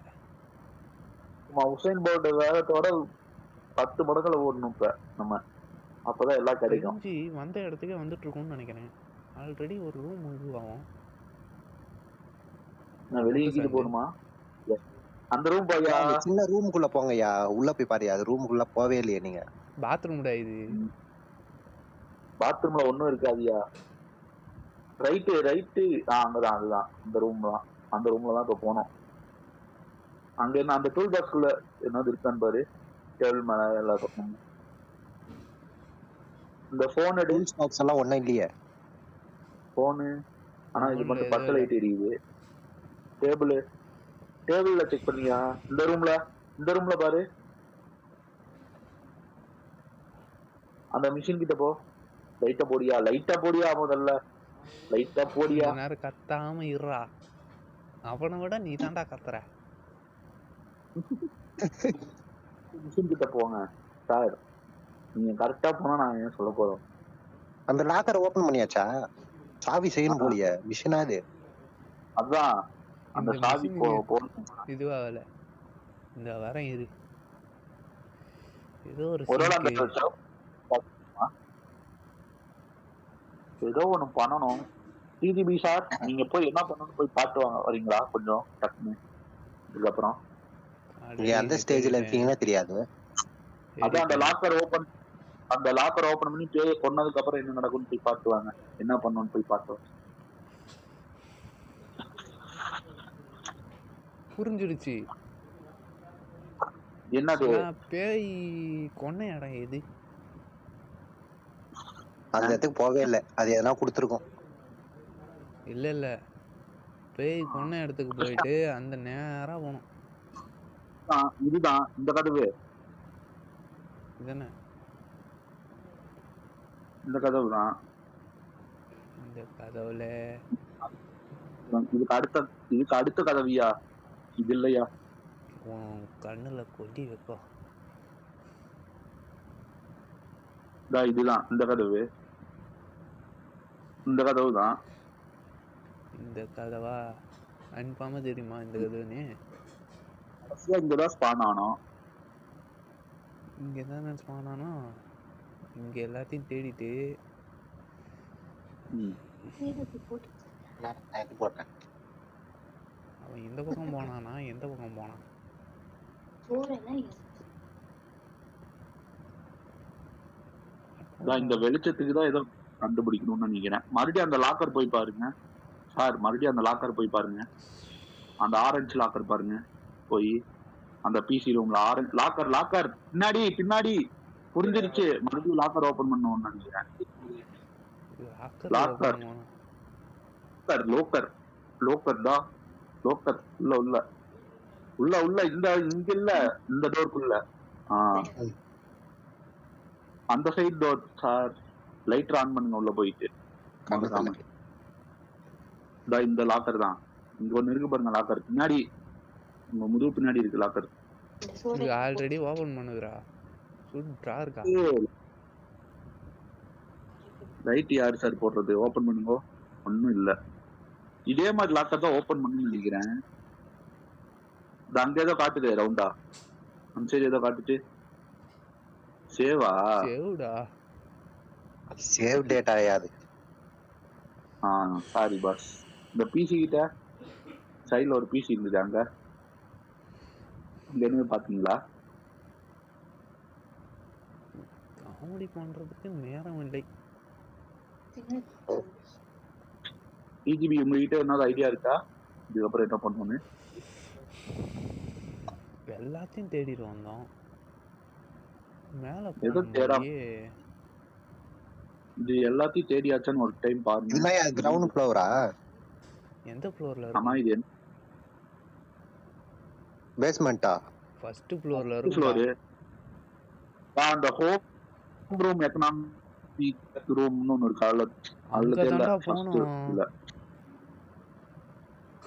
உசைன் போல்ட் வேகத்தோட 10 மடங்குல ஓடணும் இப்ப நம்ம. அப்பதான் எல்லாம் கிடைக்கும். தெரிஞ்சு வந்த இடத்துக்கே வந்துட்டு இருக்கோம்னு நினைக்கிறேன். ஆல்ரெடி ஒரு ரூம் உருவாகும். நான் வெளியே கீழே போகணுமா? அந்த ரூம் போயா? சின்ன ரூமுக்குள்ள போங்கய்யா. உள்ள போய் பாருயா. அது ரூமுக்குள்ள போவே இல்லையே நீங்க. பாத்ரூம்டா இது. பாத்ரூம்ல ஒண்ணும் இருக்காதியா. ரைட்டு அங்கதான், அதுதான் அந்த ரூம் தான். அந்த ரூம்ல தான் இப்ப போனோம். அங்க என்ன அந்த டூல் பாக்ஸ்குள்ள என்னது இருக்கான்னு பாரு. டேபிள் மேல எல்லா பக்கமும் இந்த போன் டூல்ஸ் பாக்ஸ் எல்லாம் ஒண்ணும் இல்லையே. போனு ஆனா இது மட்டும் 10 லைட் எரியுது. டேபிள்ல செக் பண்ணியா? இந்த ரூம்ல பாரு. அந்த மிஷின் கிட்ட போ. லைட்டா போடியா முதல்ல. லைட்டா போடியா. நேரம் கத்தாம இருறா. அவனை விட நீ தாண்டா கத்துற. மிஷின் கிட்ட போங்க சார். நீங்க கரெக்டா போனா நான் ஏன் சொல்ல போறோம். அந்த லாக்கர் ஓபன் பண்ணியாச்சா? சாவி செய்யணும் போலியே. மிஷினா அது? அதான் அந்த சாவி இதுவாகல. இந்த வரேன் இரு. ஏதோ ஒரு ஏதோ ஒண்ணு பண்ணணும். டிஜிபி சார் நீங்க போய் என்ன பண்ணணும்னு போய் பார்த்து வரீங்களா கொஞ்சம் டக்குன்னு? இதுக்கப்புறம் நீங்க அந்த ஸ்டேஜ்ல இருக்கீங்கன்னா தெரியாது. அதான் அந்த லாக்கர் ஓபன் பண்ணி பேய கொன்னதுக்கு அப்புறம் என்ன நடக்கும்னு போய் பார்த்துவாங்க. என்ன பண்ணணும்னு போய் பார்த்துவாங்க. புரிஞ்சிடுச்சு. என்னது பேய் கொன்ன இடம் எது? அந்த இடத்துக்கு போவே இல்லை. அது எதனா கொடுத்துருக்கோம். இல்ல பேய் கொன்ன இடத்துக்கு போயிட்டு அந்த நேரா போனோம். இதுதான் இந்த கதவு. இதுதானே இந்த கதவு தான். இந்த கதவுல இதுக்கு அடுத்த கதவியா? இது இல்லையா? உன் கண்ணுல கொட்டி வைக்கோ. இதுதான் இந்த கதவு. இந்த கதவு தான். இந்த கதவா? கன்ஃபார்மா தெரியுமா இந்த கதவுன்னு? இங்கதான் ஸ்பான் ஆனோம். இங்கதானே ஸ்பான் ஆனோம். இங்க எல்லாத்தையும் தேடிட்டு அவன் இந்த பக்கம் போனானா எந்த பக்கம் போனான்? இந்த வெளிச்சத்துக்கு தான் ஏதோ கண்டுபிடிக்கணும்னு நினைக்கிறேன். மறுபடியும் அந்த லாக்கர் போய் பாருங்க சார். மறுபடியும் அந்த லாக்கர் போய் பாருங்க. அந்த ஆரஞ்சு லாக்கர் பாருங்க. போய் அந்த பிசி ரூம்ல ஆரஞ்சு லாக்கர் பின்னாடி புரிஞ்சிருச்சு. மறுபடியும் லாக்கர் ஓபன் பண்ணணும்னு நினைக்கிறேன். லோக்கர் தான். லோக்கர் உள்ள இங்க இல்ல. இந்த டோருக்குள்ள அந்த side door sir. Light on பண்ணுங்க உள்ள போயிட்டு. இந்த லாக்கர் தான். இங்க ஒண்ணு இருக்கு பாருங்க லாக்கர். பின்னாடி உங்க முதுகு பின்னாடி இருக்கு லாக்கர். Already open பண்ணுதுடா. சூப்பரா இருக்கா. லைட் யாரு சார் போடுறது? ஓபன் பண்ணுங்க. ஒண்ணும் இல்ல. இதே மாதிரி லாக்கர் தான் ஓபன் பண்ணணும்னு நினைக்கிறேன். அங்க ஏதோ காட்டுது ரவுண்டா. அந்த சைடு ஏதோ காட்டுச்சு. சேவா? சேவ் டேட்டா யாது? Sorry boss. இந்த பிசி கிட்ட சைடுல ஒரு பிசி இருந்தது. அங்க என்ன பாத்தீங்களா? காமெடி பண்றதுக்கு நேரம் இல்லை. டிஜிபி உங்ககிட்ட என்ன ஐடியா இருக்கா? இதுக்கப்புறம் என்ன பண்ணணும்னு எல்லாத்தையும் தேடிட்டு வந்தோம். மேலே எதோ போகணும் தேடாம போலயே. இது எல்லாத்தையும் தேடியாச்சான்னு ஒரு டைம் பாருங்க. இதுதான் கிரவுண்ட் ஃப்ளோரா? எந்த ஃப்ளோரில் ஆமா இருக்கு? இது என்ன பேஸ்மெண்ட்டா? ஃபர்ஸ்ட் ஃப்ளோரில் இருக்கும்டா. ஃப்ளோரு? அந்த ஹோம் ரூம் எக்கனாமிக் ரூம்னு ஒன்று இருக்கு. அதுல அங்கே தெரியல தாண்டா ஃபர்ஸ்ட் போகணும். இல்ல.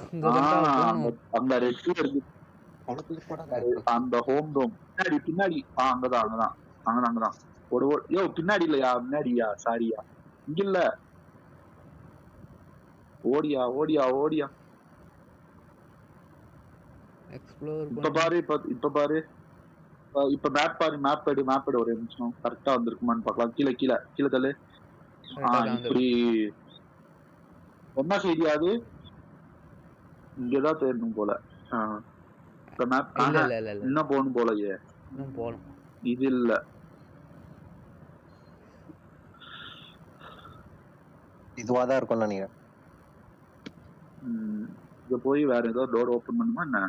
அங்கே தாண்டா போகணும். அங்க ரெட் இருக்கு. அந்த ஹோம் ரூம் பின்னாடி அங்கதான் யோ பின்னாடி இல்லையா முன்னாடியா சாரியா இங்க இல்ல. ஓடியா எக்ஸ்ப்ளோர் இப்ப பாரு இப்ப மேப் எடு ஒரு நிமிஷம் கரெக்டா வந்திருக்குமான்னு பார்க்கலாம். கீழே தள்ளு. இப்படி என்ன செய்தி அது இங்கதான் தேடணும் போல. மேப் இன்னும் போகணும் போலயே. போகணும். இது இல்ல இதுவாதான் இருக்கும்னு நினைக்கிறேன். இங்க போய் வேற ஏதோ டோர் ஓபன் பண்ணுமா என்ன?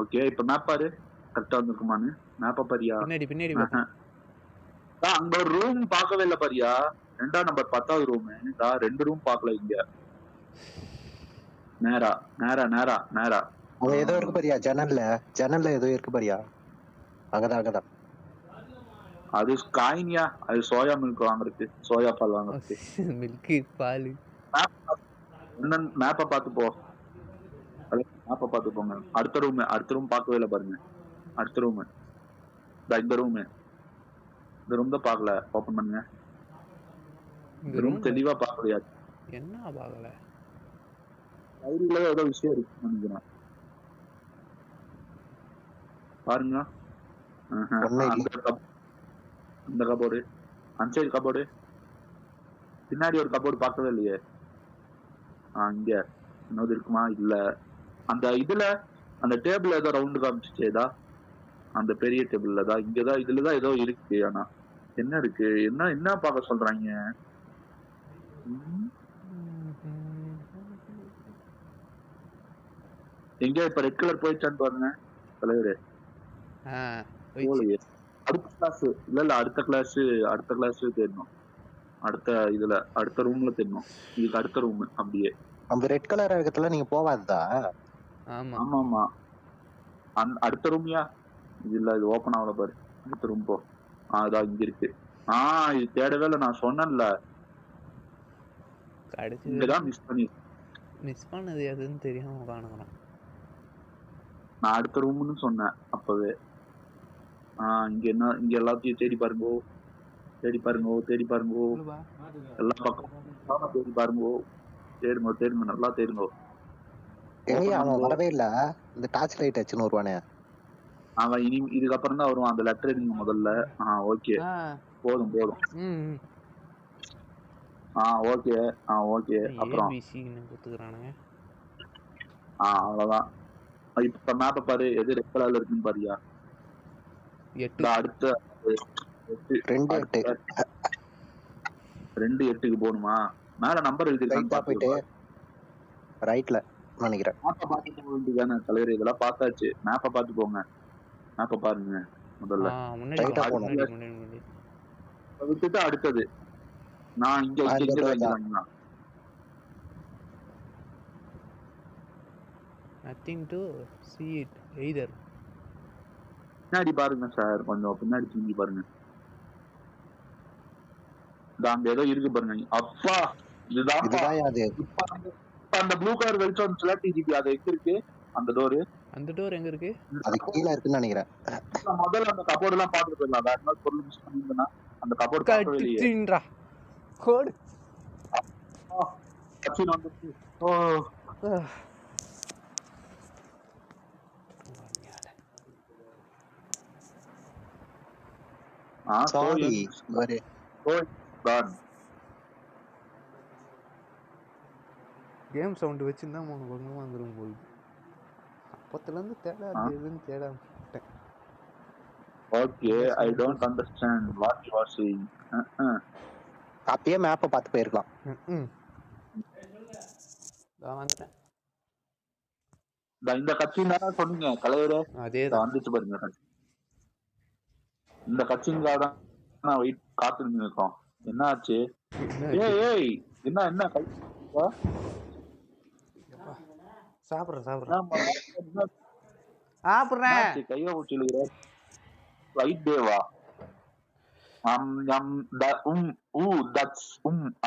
ஓகே இப்ப மேப் பாரு கரெக்டா வந்திருக்குமான்னு. மேப்ப பாரியா? பின்னாடி அங்க ஒரு ரூம் பார்க்கவே இல்ல பாரியா. 2ஆம் நம்பர் 10வது ரூம். 2 ரூம் பார்க்கல இங்க. நேரா அங்க ஏதோ இருக்கு பாரியா? ஜன்னல்ல ஏதோ இருக்கு பாரியா? அங்கதான் அது காயினியா? அது சோயா மில்க் வாங்குறது, சோயா பால் வாங்குறது. மில்க் பால். மேப்ப பார்த்து போ. மேப்ப பார்த்து போங்க. அடுத்த ரூம் பார்க்கவே இல்லை பாருங்க. அடுத்த ரூம் இந்த ரூம் தான் பார்க்கல. ஓபன் பண்ணுங்க. இந்த ரூம் தெளிவா பார்க்கலையா? என்ன பார்க்கல? டைரியில ஏதோ விஷயம் இருக்கு நினைக்கிறேன். பாருங்க. அந்த கபோர்டு அன்சைடு கபோர்டு பின்னாடி ஒரு கபோர்டு பார்க்கவே இல்லையே. இங்க இன்னொரு இருக்குமா? இல்ல. அந்த இதுல அந்த டேபிள் ஏதோ ரவுண்டு காமிச்சுச்சேதா அந்த பெரிய டேபிள்ல தான் இங்கதான் இதுலதான் ஏதோ இருக்கு. ஆனா என்ன இருக்கு? என்ன பார்க்க சொல்றாங்க? எங்க இப்ப ரெட் கலர் போயிடுச்சான்னு பாருங்க தலைவரே. அடுத்த கிளாஸ் தேடணும். அடுத்த ரூம்ல தேடணும். இதுக்கு அடுத்த ரூம் அப்படியே அந்த ரெட் கலர் இருக்கிறதுல நீங்க போவாதா? ஆமா அடுத்த ரூம்யா. இது இல்ல, இது ஓபன் ஆகல பாரு. அடுத்த ரூம் போ. அதான் இங்க இருக்கு. இது தேடவே இல்லை. நான் சொன்னேன்ல இங்கதான் மிஸ் பண்ணது எதுன்னு தெரியாம காணுறோம். நான் அடுத்த ரூம்னு சொன்னேன் அப்பவே. இங்க எல்லாத்தையும் தேடி பாருங்க. எல்லா பக்கம் தேடி பாருங்க. தேடுங்க நல்லா தேடுங்க. அவன் வரவே இல்ல. இந்த டார்ச் லைட் வச்சுன்னு வருவானே அவன். இதுக்கப்புறம் தான் வருவான். அந்த லெட்டர் எடுங்க முதல்ல. ஓகே போதும். ஓகே அப்புறம் அவ்வளவுதான். இப்ப மேப்ப பாரு. எது ரெட் கலர்ல இருக்குன்னு பாரியா? அடுத்த 2-8க்கு போகணுமா? மேல நம்பர் எழுதிருக்கான்னு ரைட்ல நினைக்கிறேன். மேப்ப பாத்துட்டு போக வேண்டியதானே தலைவர். இதெல்லாம் பார்த்தாச்சு. மேப்ப பாத்து போங்க. மேப்ப பாருங்க முதல்ல. விட்டுட்டு அடுத்தது நான் இங்க nothing to see it either. பின்னாடி பாருங்க சார். கொஞ்சம் பின்னாடி திரும்பி பாருங்க. அங்க ஏதோ இருக்கு பாருங்க. அப்பா இதுதான் அது. அந்த ப்ளூ கலர் வெளிச்சம் வந்துச்சுல டிஜிபி. அது எங்க இருக்கு? அந்த டோர் எங்க இருக்கு? அது கீழ இருக்குன்னு நினைக்கிறேன். முதல்ல அந்த கபோர்ட் எல்லாம் பாத்துட்டு போயிடலாம். வேற என்ன பொருள் மிஸ் பண்ணிருந்தா அந்த கபோர்ட் பார்க்கவே இல்லையே. கோட் கட்சின் வந்துச்சு. சாரி கேம் சவுண்ட் வச்சுருந்தா உனக்கு ஒன்றும் வந்துடும் போகுது. அப்பத்துலேருந்து தேடாதுன்னு தேட மாட்டேன். Okay I don't understand what you are saying. அப்பயே மேப்பை பார்த்து போயிருக்கலாம். வந்துட்டேன். இந்த கட்சின்னு தானே சொன்னீங்க தலைவரே. அதேதான். வந்துச்சு பாருங்க கட்சி. இந்த கட்சிக்காக தான் நான் வெயிட் காத்துட்டு இருக்கோம். என்ன ஆச்சு? ஏய் என்ன என்ன கை சாப்பிட்றேன் என்ன சாப்பிட்றேன். என்னாச்சு? கையை ஊற்றிலுகிற ரைட் டேவா?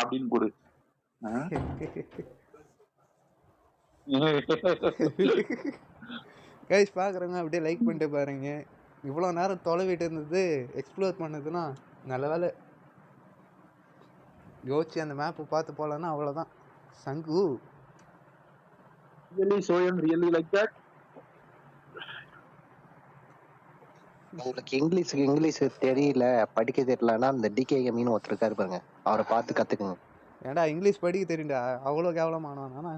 அப்படின்னு கொடு. கைஸ் பார்க்குறவங்க அப்படியே லைக் பண்ணிட்டு பாருங்க. இவ்வளோ நேரம் தொலைவிட்டு இருந்தது எக்ஸ்ப்ளோர் பண்ணதுன்னா நல்ல வேலை. யோசிச்சு அந்த மேப்பை பார்த்து போகலன்னா அவ்வளோதான். சங்கு really like that? உங்களுக்கு இங்கிலீஷ் தெரியல, படிக்க தெரியலன்னா அந்த டிகேஎம்னு ஒருத்தர் இருக்காரு பாருங்க, அவரை பார்த்து கத்துக்குங்க. ஏன்டா இங்கிலீஷ் படிக்க தெரியும்டா, அவ்வளோ கேவலமானவனா?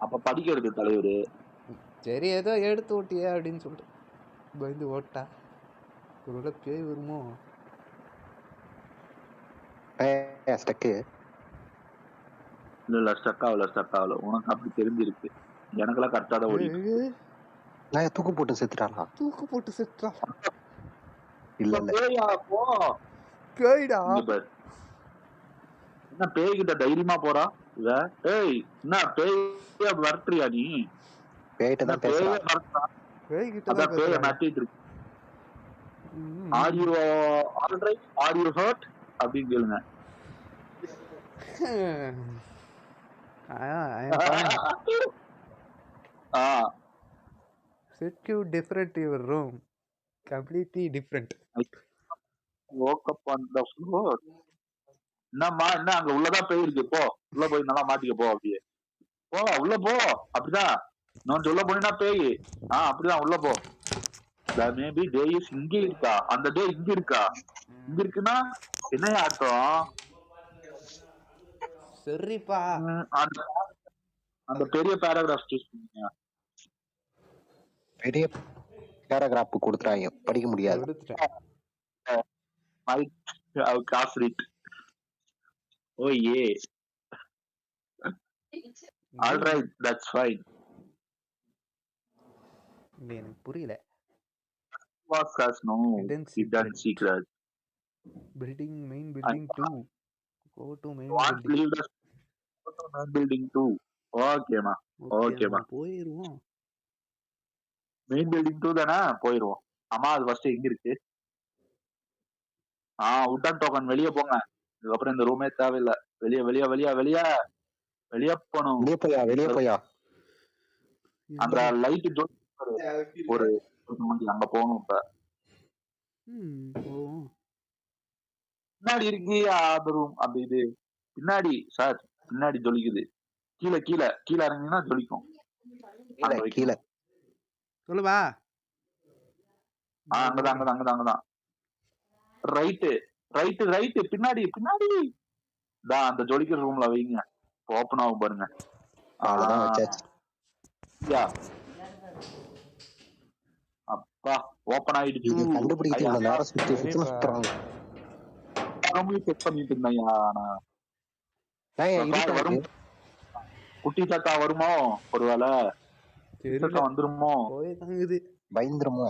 அப்ப படிக்கிறது தலைவர். சரி ஏதோ எடுத்து ஓட்டியே அப்படின்னு சொல்லிட்டு பயந்து ஓட்டா. ஒரு பேய் வருமோ? ஸ்டக்கு இல்ல ஸ்டக் ஆகல. உனக்கு அப்படி தெரிஞ்சிருக்கு, எனக்கெல்லாம் கரெக்டா தான் ஓடிட்டு. நான் தூக்கு போட்டு செத்துட்டாளா? தூக்கு போட்டு செத்துட்டா? இல்ல பேய்டா. என்ன பேய்கிட்ட தைரியமா போறா இவ? ஏய் என்ன பேய வரட்டுறியா நீ? பேய்கிட்ட தான் பேசுறா. பேய்கிட்ட தான் பேய மாட்டிட்டு இருக்கு. Are you all right? Are you hurt? அப்படின்னு கேளுங்க. Set you different your room. Completely different. Woke up on the floor. என்னம்மா என்ன அங்க உள்ளதான் பேய் இருக்கு, போ உள்ள போய் நல்லா மாட்டிக்க போ. அப்படியே போ உள்ள போ. அப்படிதான் நான் உள்ள போனா பேய். அப்படிதான் உள்ள போ. மேபி டே இஸ் இங்க இருக்கா, அந்த டே இங்க இருக்கா? இங்க இருக்குன்னா என்ன அர்த்தம்? சரிப்பா. அந்த பெரிய பேராகிராஃப் சூஸ் பண்ணீங்க. பெரிய பேராகிராஃப் கொடுத்துறாங்க, படிக்க முடியாது. Oh yeah. All right, that's fine. எனக்கு புரியல. Was has no hidden secret. Building main building 2. Go to main building. Leave the main building 2. Okay ma. போயிடுவோம். மெயின் பில்டிங் 2 தானே, போயிடுவோம். ஆமா அது ஃபர்ஸ்ட் எங்க இருக்கு? Wooden token. வெளியே போங்க, இதுக்கப்புறம் இந்த ரூமே தேவையில்லை. வெளியே வெளியே வெளியே வெளியே வெளியே போகணும். வெளியே போயா அந்த லைட் ஒரு அங்க போகணும். இப்ப பின்னாடி இருக்கு அந்த ரூம். அப்படி இது பின்னாடி சார், பின்னாடி ஜொலிக்குது. கீழே கீழே கீழே இறங்கினா ஜொலிக்கும். கீழே சொல்லுவா. அங்கதான் ரைட்டு ரைட்டு ரைட்டு பின்னாடி பின்னாடி தான் அந்த ஜொலிக்கிற ரூம்ல வைங்க. ஓப்பன் ஆகும் பாருங்க. அப்பா ஓப்பன் ஆயிடுச்சு. செக் பண்ணிட்டு இருந்தேன். குட்டி தாத்தா வருமோ ஒருவேளை? வந்துருமோ? பயந்துருமோ?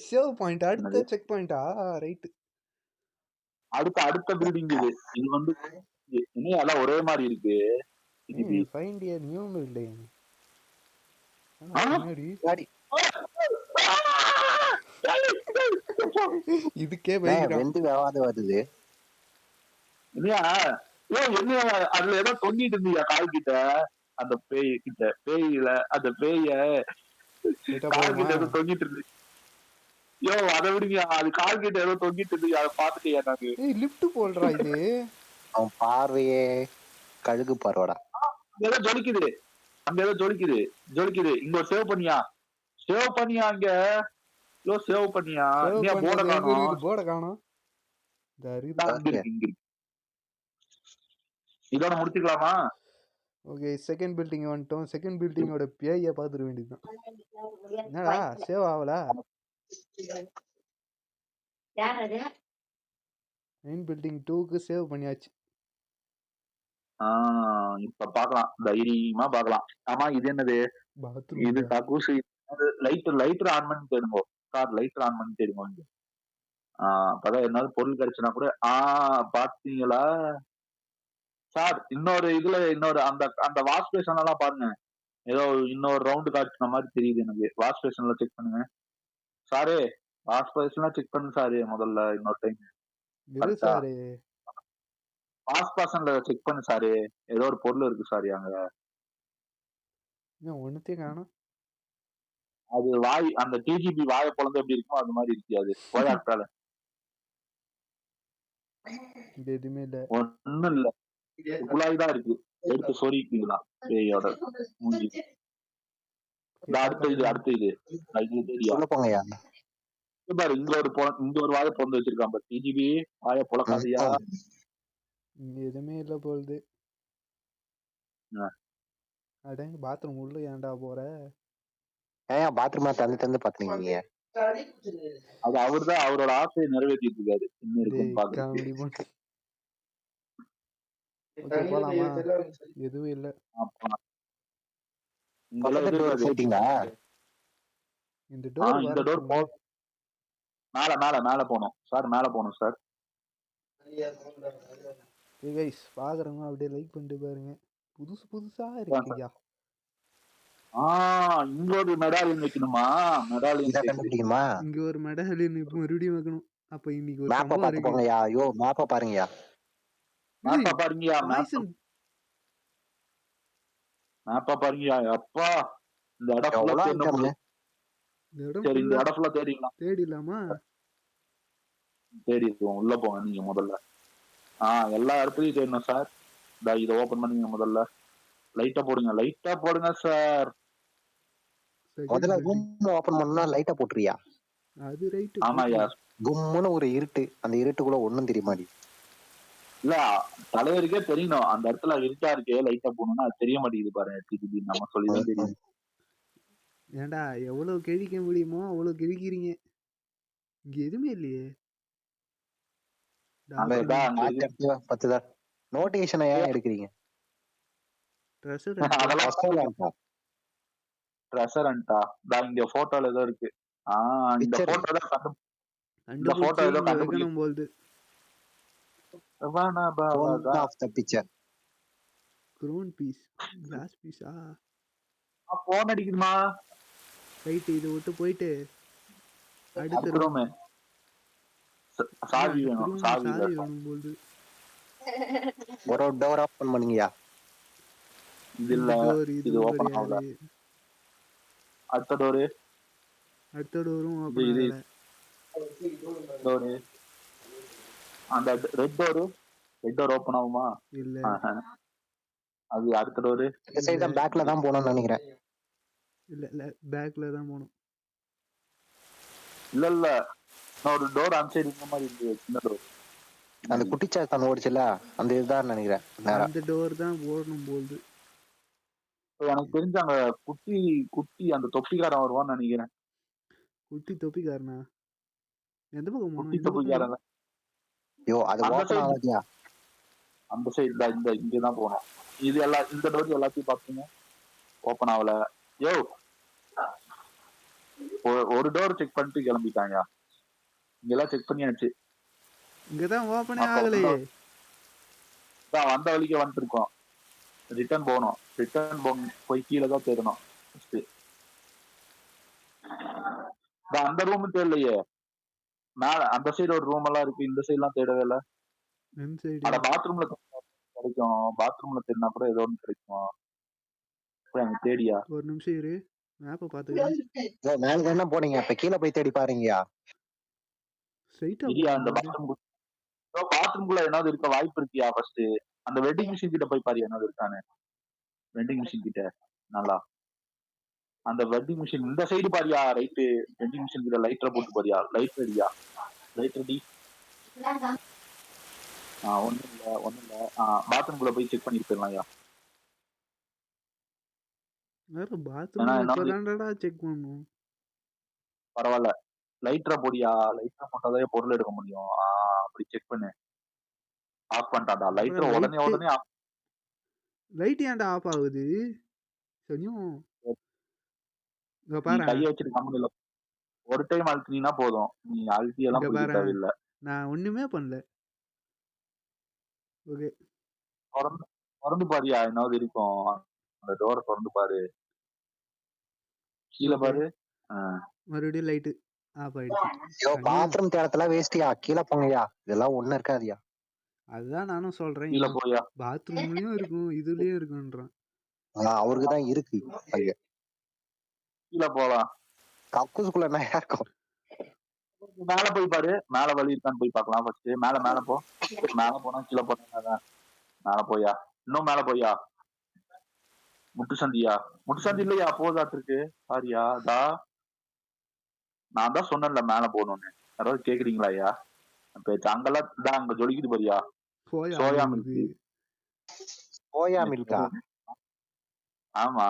சேவ் பாயிண்ட் அடுத்த செக் பாயிண்டா? ரைட். அடுத்த பில்டிங் இது. இது வந்து என்ன எல்லாம் ஒரே மாதிரி இருக்கு. Find a new building. இதுக்கே வெந்து வேவாத வருது. இல்லையா? என்ன அதுல ஏதோ தொங்கிட்டு இருந்தீங்க கால் கிட்ட. அந்த பேய் கிட்ட பேயில அந்த பேய கால் கிட்ட ஏதோ தொங்கிட்டு இருந்துச்சு. அதை விடுங்க, அது கால் கிட்ட ஏதோ தொங்கிட்டு இருந்துச்சு. அதை பாத்துட்டியா? நாங்க லிப்ட் போடுறா. இது அவன் பார்வையே கழுகு பார்வடா. ஏதோ ஜொலிக்குது, அங்க ஏதோ ஜொலிக்குது. இங்க சேவ் பண்ணியா அங்க சேவ் பண்ணியா? போர்ட காணோம். இதோட முடிச்சுக்கலாமா? ஓகே, செகண்ட் பில்டிங் வந்துட்டோம். செகண்ட் பில்டிங்கோட பேய பாத்துற வேண்டியதுதான். என்னடா சேவ் ஆகல? மெயின் பில்டிங் 2க்கு சேவ் பண்ணியாச்சு. இப்ப பாக்கலாம், தைரியமா பாக்கலாம். ஆமா, இது என்னது? இது பாத்ரூம்ல கக்கூசு. லைட்டர் ஆன் பண்ணி தேடுங்கோ. சார், லைட்டர் ஆன் பண்ணி தேடுங்க இங்க. அப்பதான் என்னால பொருள் கிடைச்சுனா கூட. பாத்தீங்களா சார்? இன்னொரு அந்த அந்த வாஷ் பேஷன் எல்லாம் பாருங்க. ஏதோ இன்னொரு ரவுண்டு காட்டுன மாதிரி தெரியுது எனக்கு. வாஷ் பேஷன்ல செக் பண்ணுங்க சாரு. வாஷ் பேஷன்லாம் செக் பண்ணுங்க சாரு, முதல்ல இன்னொரு டைம். இரு கரெக்டா? சாரு. வாஷ் பேஷன்ல செக் பண்ணு சாரு. ஏதோ ஒரு பொருள் இருக்கு சாரு அங்க. ஏன் ஒன்னுத்தையும் காணோம்? அது அந்த டிஜிபி வாயை பொழந்து எப்படி இருக்குமோ அது மாதிரி இருக்கு அது. போயாட்டால இது எதுவுமே இல்ல. ஒண்ணும் இல்ல, குழாய் தான் இருக்கு. எடுத்து சொருகிக்கலாம் பேயோட மூஞ்சி. அடுத்த இது தெரியா சொல்ல போங்கய்யா. பாரு, இங்க ஒரு வாயை பொழந்து வச்சிருக்கான் பாரு. டிஜிபி வாயை பொழக்காதையா. இங்க எதுவுமே இல்ல போகுது. அடங்க, பாத்ரூம் உள்ள ஏன்டா போற? ஏன் பாத்ரூமா தந்து பாத்துனீங்க? அது அவர்தான் அவரோட ஆசையை நிறைவேற்றிட்டு இருக்காரு. என்ன இருக்குன்னு காமெடி பாக்குறது. பண்ணு. ஓகே, போலாமா? எதுவும் இல்ல. இங்கெல்லாம் எது போயிட்டீங்களா? இந்த டோர் இந்த டோர் மேல போனோம் சார். மேல போனோம் சார். ஏய் கைஸ், பாக்குறவங்க அப்படியே லைக் பண்ணிட்டு பாருங்க. புதுசா இருக்குயா. இங்க ஒரு மெடாலியன் வைக்கணுமா? கண்டுபிடிக்கணுமா? இங்க ஒரு மெடாலியன் இப்ப மறுபடியும் வைக்கணும். அப்ப இன்னைக்கு ஒரு மேப்ப பாத்து போங்கயா. ஐயோ, மேப்ப பாருங்கயா. மேப்ப பாருங்கயா. மேப்ப பாருங்கயா. அப்பா, இந்த இடம் ஃபுல்லா தேடணும். சரி, இந்த இடம் ஃபுல்லா தேடிடலாமா? தேடிடுவோம். உள்ள போங்க நீங்க முதல்ல. எல்லா இடத்துலயும் தேடணும் சார். இதை ஓபன் பண்ணுங்க முதல்ல. லைட்டா போடுங்க சார். முதல்ல ரூம் ஓபன் பண்ணா லைட்டா போட்டுறியா? அது ரைட். ஆமாயா. கும்முன்னு ஒரு இருட்டு. அந்த இருட்டுக்குள்ள ஒண்ணும் தெரிய மாட்டேங்குது. இல்ல, தலைவருக்கே தெரியணும் அந்த இடத்துல இருட்டா இருக்கே, லைட்டா போகணும்னா அது தெரிய மாட்டேங்குது பாருங்க. நம்ம சொல்லிதான் தெரியும். ஏண்டா, எவ்வளவு கிழிக்க முடியுமோ அவ்வளவு கிழிக்கிறீங்க. இங்க எதுவுமே இல்லையே. நோட்டிபிகேஷன் ஏன் எடுக்கிறீங்க? இங்க போட்டோல ஏதோ இருக்கு. இந்த போட்டோ தான் இந்த போட்டோ ஏதோ கண்டுபிடிக்கணும் போல்து. க்ரோன் பீஸ், கிளாஸ் பீஸா? போன் அடிக்குதுமா? ரைட், இதை விட்டு போயிட்டு அடுத்த ரூம். சாவி வேணும். சாவி வேணும் போல்து. ஒரு டோர் ஓபன் பண்ணுங்கயா. இது இல்ல, இது ஓபன் ஆகல. அடுத்த டோரும் ஓபன் ஆகல. டோர், அந்த ரெட் டோர் ஓபன் ஆகுமா? இல்ல, அது அடுத்த டோர். இந்த சைடு தான், பேக்ல தான் போணும்னு நினைக்கிறேன். இல்ல பேக்ல தான் போணும். இல்ல ஒரு டோர் அந்த சைடு இந்த மாதிரி இருக்கு. சின்ன டோர். அந்த குட்டி சாத்தான் ஓடிச்சுல, அந்த இதுதான் நினைக்கிறேன். அந்த டோர் தான் போடணும் போல்து. எனக்கு தெரிஞ்ச அங்க குட்டி அந்த தொப்பிக்காரன் வருவான்னு நினைக்கிறேன். குட்டி தொப்பிக்காரனா? எந்த பக்கம் போணும்? குட்டி தொப்பிக்காரன். ஐயோ, அது ஓபன் ஆகாதியா? அந்த சைடு தான், இங்க தான் போணும். இது எல்லாம், இந்த டோர் எல்லாத்தையும் பாத்தீங்க, ஓபன் ஆகல. யோ, ஒரு டோர் செக் பண்ணிட்டு கிளம்பிட்டாங்க. இங்கெல்லாம் செக் பண்ணியாச்சு. இங்கதான் ஓபனே ஆகலையே. வந்த வழிக்கு வந்துட்டு இருக்கோம். ரிட்டர்ன் போகணும். போய் கீழே தான் தேடணும். அந்த ரூம் தேடலையே. மேல அந்த சைடு ஒரு ரூம் எல்லாம் இருக்கு. இந்த சைடு எல்லாம் தேடவே இல்ல. பாத்ரூம்ல கிடைக்கும். பாத்ரூம்ல தேடினா கூட ஏதோ ஒன்று கிடைக்கும். தேடியா? ஒரு நிமிஷம் இரு, மேப்ப பாத்துக்கிறேன். மேல என்ன போனீங்க? இப்ப கீழே போய் தேடி பாருங்கயா. அந்த பாத்ரூம்குள்ள ஏதாவது இருக்க வாய்ப்பு இருக்கியா? ஃபர்ஸ்ட் அந்த வெட்டிங் மிஷின் கிட்ட போய் பாரு, ஏதாவது இருக்கானு. வெட்டிங் மிஷின் கிட்ட நல்லா, அந்த வெட்டிங் மிஷின் இந்த சைடு பாரியா. ரைட்டு, வெட்டிங் மிஷின் கிட்ட லைட்டர் போட்டு பாரியா. லைட் ரெடியா? Light ready. ஒண்ணும் இல்ல. பாத்ரூம்குள்ள போய் செக் பண்ணிட்டு போயிடலாம்யா. செக் பண்ணணும். பரவாயில்ல, லைட்டரை போடியா. லைட்டரை போட்டாதான் பொருள் எடுக்க முடியும். அப்படி செக் பண்ணு. ஆஃப் பண்ணிட்டான்டா லைட்டர். உடனே லைட் ஏன்டா ஆஃப் ஆகுது சரியும் இங்க நீ பாரு கையை வச்சுட்டு கம்முனு இல்ல. ஒரு டைம் அழுத்தினீங்கன்னா போதும். நீ அழுத்தி எல்லாம் இங்க பிடிக்க பாரு தேவையில்லை. நான் ஒண்ணுமே பண்ணல ஓகே திறந்து திறந்து பாரியா என்னாவது இருக்கும். அந்த டோரை திறந்து பாரு. கீழே ஓகே பாரு. மறுபடியும் லைட்டு ஆஃப் ஆயிடுச்சு ஐயோ சனியும் பாத்ரூம் தேடத்தெல்லாம் வேஸ்டியா, கீழே போங்கய்யா, இதெல்லாம் ஒண்ணும் இருக்காதியா. அதுதான் நானும் சொல்றேன் கீழே இவன் போயா. பாத்ரூம்லயும் இருக்கும் இதுலயும் இருக்குன்றான் அவருக்கு தான் இருக்கு ஐயா. கீழே போலாம். கக்கூசுக்குள்ள என்ன இருக்கும்? மேல போய் பாரு. மேல வழி இருக்கான்னு போய் பார்க்கலாம் ஃபர்ஸ்ட். மேல மேல போ. மேல போனா கீழே போனா மேல போயா. இன்னும் மேல போயா. முட்டு சந்தியா. முட்டு சந்தி இல்லையா போதாட்டு இருக்கு. சாரியா தா. நான் தான் சொன்னேன்ல மேல போகணும்னு. யாராவது கேக்குறீங்களா ஐயா? பேச்சு அங்கெல்லாம் தான் அங்க ஜொலிக்குது பாரியா. போயா சோயா அது மில்க். போயா மில்கா? போயா ஆமா.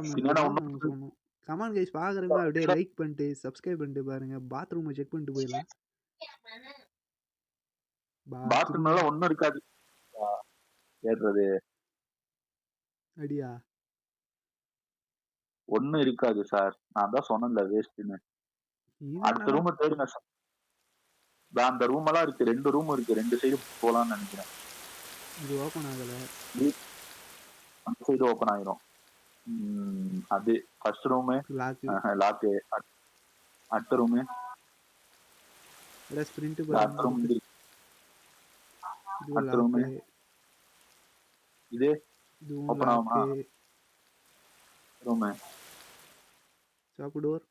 மில்க் பின்னாடி தான் ஒண்ணும் நாங்க சொன்னோம் கமான் கைஸ் பாக்குறவங்க அப்படியே லைக் பண்ணிட்டு சப்ஸ்கிரைப் பண்ணிட்டு பாருங்க பாத்ரூமை செக் பண்ணிட்டு போயிடலாம் பாத்ரூம் பாத்ரூம் எல்லாம் ஒண்ணும் இருக்காது. ஏறுறது அடியா ஒண்ணும் இருக்காது சார். நான் தான் சொன்னேன்ல வேஸ்ட்னு. அடுத்த இதானடா ரூம் தேடுங்க சார். அந்த ரூம் எல்லாம் இருக்கு. 2 ரூம் இருக்கு. 2 சைடு போலாம்னு நினைக்கிறேன். இது ஓபன் ஆகல அந்த சைடு ஓபன் ஆயிரும். அது ஃபர்ஸ்ட் ரூமு லாக்கு லாக்கு. அடுத்த ரூமு ஸ்பிரிண்ட் அடுத்த ரூம் இது அடுத்த ரூமு லாக்கு இது இதுவும் ஓபன் ஆகுமா லாக்கு ரூமு. ஷாப் டோர்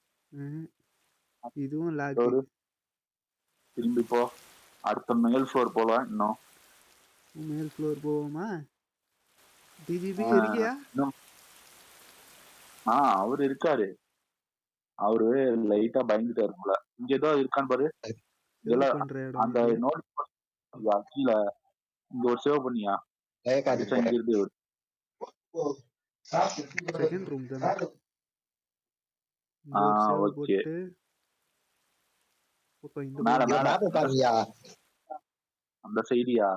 இதுவும் லாக்கு டோரு திரும்பி போ. அடுத்த மேல் ஃப்ளோர் போலாம். இன்னும் மேல் ஃப்ளோர் போவோமா டிஜிபி இருக்கியா இன்னும் அவரு இருக்காரு. அவரு லைட்டா பயந்துட்டாரு போல. இங்க ஏதோ இருக்கான்னு பாரு. இதெல்லாம் பண்ற இடம் அந்த இது நோட் கீழே இங்க ஒரு சேவ் பண்ணியா. ஜெயகாந்த் இங்க இருந்து செகண்ட் ரூம் தானே ஓகே. போட்டு இந்த மேல ஐயோ, மேல மேல பாருங்கய்யா, அந்த சைடியா.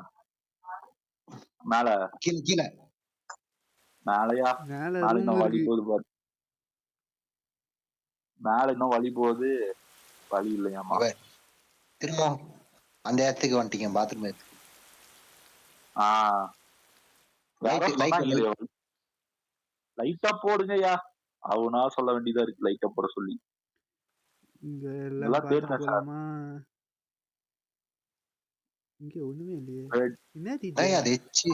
மேல கீழே கீழே. மேலயா. மேல மேல ரூம் இன்னும் வழி இருக்கு போகுது பாரு. மேல இன்னும் வழி போகுது. வழி இல்லையாமா. திரும்ப அந்த இடத்துக்கு வந்துட்டீங்க, பாத்ரூம் இடத்துக்கு. லைட்டா போடுங்கய்யா. அவனா சொல்ல வேண்டியதா இருக்கு லைட்டா போட சொல்லி. இங்க இதெல்லாம் எல்லாம் பார்த்துட்டு தேடுங்க சார். போலாமா இங்க ஒண்ணுமே இல்லையே Red. என்ன டேய், அது எச்சி.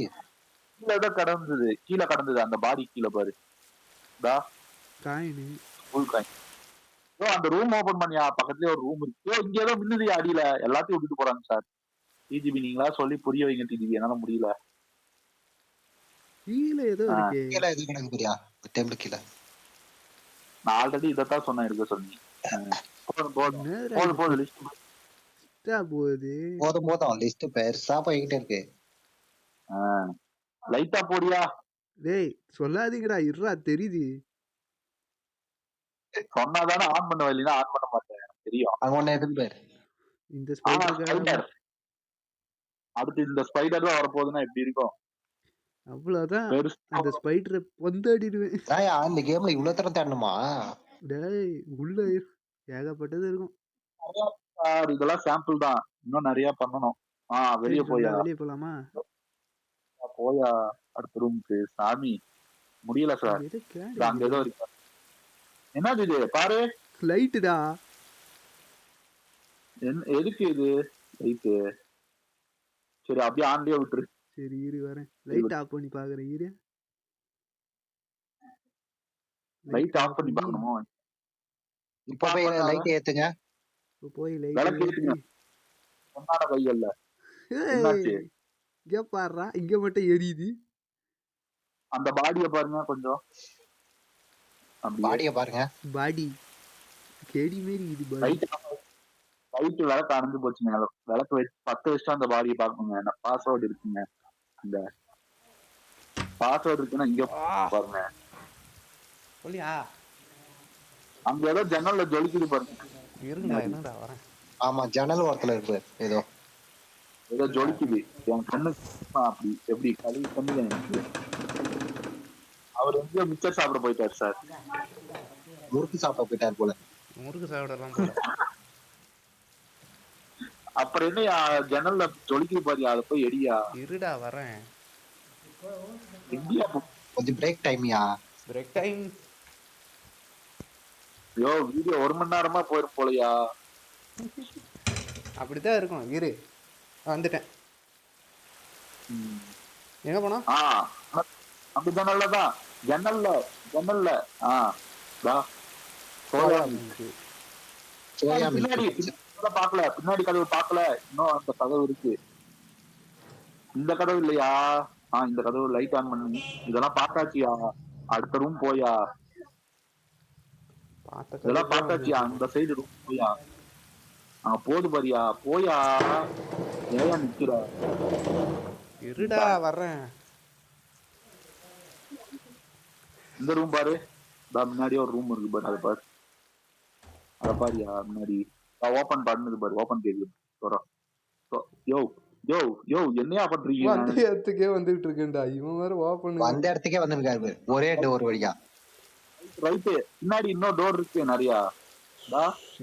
கீழே ஏதோ கடந்தது. கீழே கடந்தது அந்த பாடி கீழே பாரு. தா காயின் ஃபுல் காயின். அந்த ரூம் ஓபன் பண்ணியா. பக்கத்துலயே ஒரு ரூம் இருக்கு. இங்க ஏதோ மின்னுது அடியில. எல்லாத்தையும் விட்டுட்டு போறாங்க சார். டிஜிபி நீங்களா சொல்லி புரிய வைங்க டிஜிபி. என்னால முடியல. கீழே ஏதோ இருக்கே கீழே எது கிடக்கு பாரியா, டேபிள் கீழே. நான் ஆல்ரெடி இதைத்தான் சொன்னேன் இருக்க சொல்லி. போதும் போதும் போதும் போதும் லிஸ்ட் போகுது போதும் போதும், லிஸ்ட் பெருசா போய்கிட்டே இருக்கு. லைட்டா போடியா. டேய் சொல்லாதீங்கடா இருடா தெரியுது சொன்னாதானே ஆன் பண்ணுவேன். இல்லைன்னா ஆன் பண்ண மாட்டேன். எனக்கு தெரியும். அங்க ஒண்ணு எதுக்கு பேர் இந்த ஸ்பைடர் அடுத்து இந்த ஸ்பைடர் தான் வரப்போகுதுன்னா எப்படி இருக்கும். அவ்வளவுதான் பெருசா அந்த ஸ்பைடரை வந்து அடிடுவேன் இந்த கேம்ல இவ்வளவு தரம் தேடணுமா? டேய் உள்ள ஏகப்பட்டது இருக்கும் சார் இதெல்லாம் சாம்பிள் தான். இன்னும் நிறைய பண்ணணும். வெளியே போயா. வெளியே போலாமா போயா அடுத்த ரூமுக்கு. சாமி முடியல சார். அங்க ஏதோ இருக்கு. என்னது இது பாரு. லைட்டுடா எதுக்கு இது லைட்டு? சரி அப்படியே ஆன்லயே விட்டுரு. சரி இரு வரேன் லைட் ஆஃப் பண்ணி பாக்குறேன் இரு லைட் ஆஃப் பண்ணி பார்க்கணுமோ. இப்ப போய் லைட் ஏத்துங்க. போய் விளக்கு ஏத்துங்க. பொன்னான கைகள்ல என்னாச்சு? இங்க பாருடா இங்க மட்டும் எரியுது. அந்த பாடிய பாருங்க கொஞ்சம். பாடிய பாருங்க. பாடி கேடி மாரி இது பாடி. லைட் விளக்கு அணைஞ்சு போச்சுங்க. விளக்கு வச்சு 10 வச்சுட்டு அந்த பாடியை பாக்கணுங்க. என்ன பாஸ்வேர்டு இருக்குங்க. இந்த பாஸ்வேர்டு இருக்குன்னா இங்க பாருங்க. சொல்லியா அங்க ஏதோ ஜன்னல்ல ஜொலிக்குது பாருங்க. இருங்க என்னடா வரேன். ஆமா ஜன்னல் ஓரத்துல இருக்கு ஏதோ. ஏதோ ஜொலிக்குது என் கண்ணு. அப்படி எப்படி கழுவி கண்ணு எனக்கு. அவர் எங்கேயோ மிச்சர் சாப்பிட போயிட்டாரு சார். முறுக்கு சாப்பிட போயிட்டார் போல. முறுக்கு சாப்பிடலாம் போல. அப்புறம் என்ன ஜன்னல்ல ஜொலிக்குது பாரியா, அதை போய் எடியா. இருடா வரேன். எங்கேயா கொஞ்சம் பிரேக் டைம்யா. Break time. ஐயோ வீடியோ 1 மணி நேரமா போயிரும் போலயா. அப்படித்தான் இருக்கும். இரு வந்துட்டேன். எங்க போனா? அந்த ஜன்னல்லதான். ஜன்னல்ல ஜன்னல்ல பின்னாடி பாக்கல, பின்னாடி கதவு பாக்கல. இன்னும் அந்த கதவு இருக்கு. இந்த கதவு இல்லையா? இந்த கதவு லைட் ஆன் பண்ணு. இதெல்லாம் பாத்தாச்சியா? அடுத்த ரூம் போயா. இதெல்லாம் பாத்தாச்சியா? அந்த சைடு ரூம் போயா. போது பாரியா, போயா. ஏயா நிக்கிற? இருடா வர்றேன். இந்த ரூம் பாரு. முன்னாடியே ஒரு ரூம் இருக்கு பாரு, அதை பாரு. அதை பாரியா முன்னாடி ஓபன் பண்ணுது பாரு. ஓபன் கேக்குது. யோ யோ யோ என்னையா பண்றீங்க? அந்த இடத்துக்கே வந்துட்டு இருக்கேன்டா. இவன் வேற ஓபன் அந்த இடத்துக்கே வந்திருக்காரு. ஒரே டோர் வழியா. ரைட் பின்னாடி இன்னொரு டோர் இருக்கு நிறைய.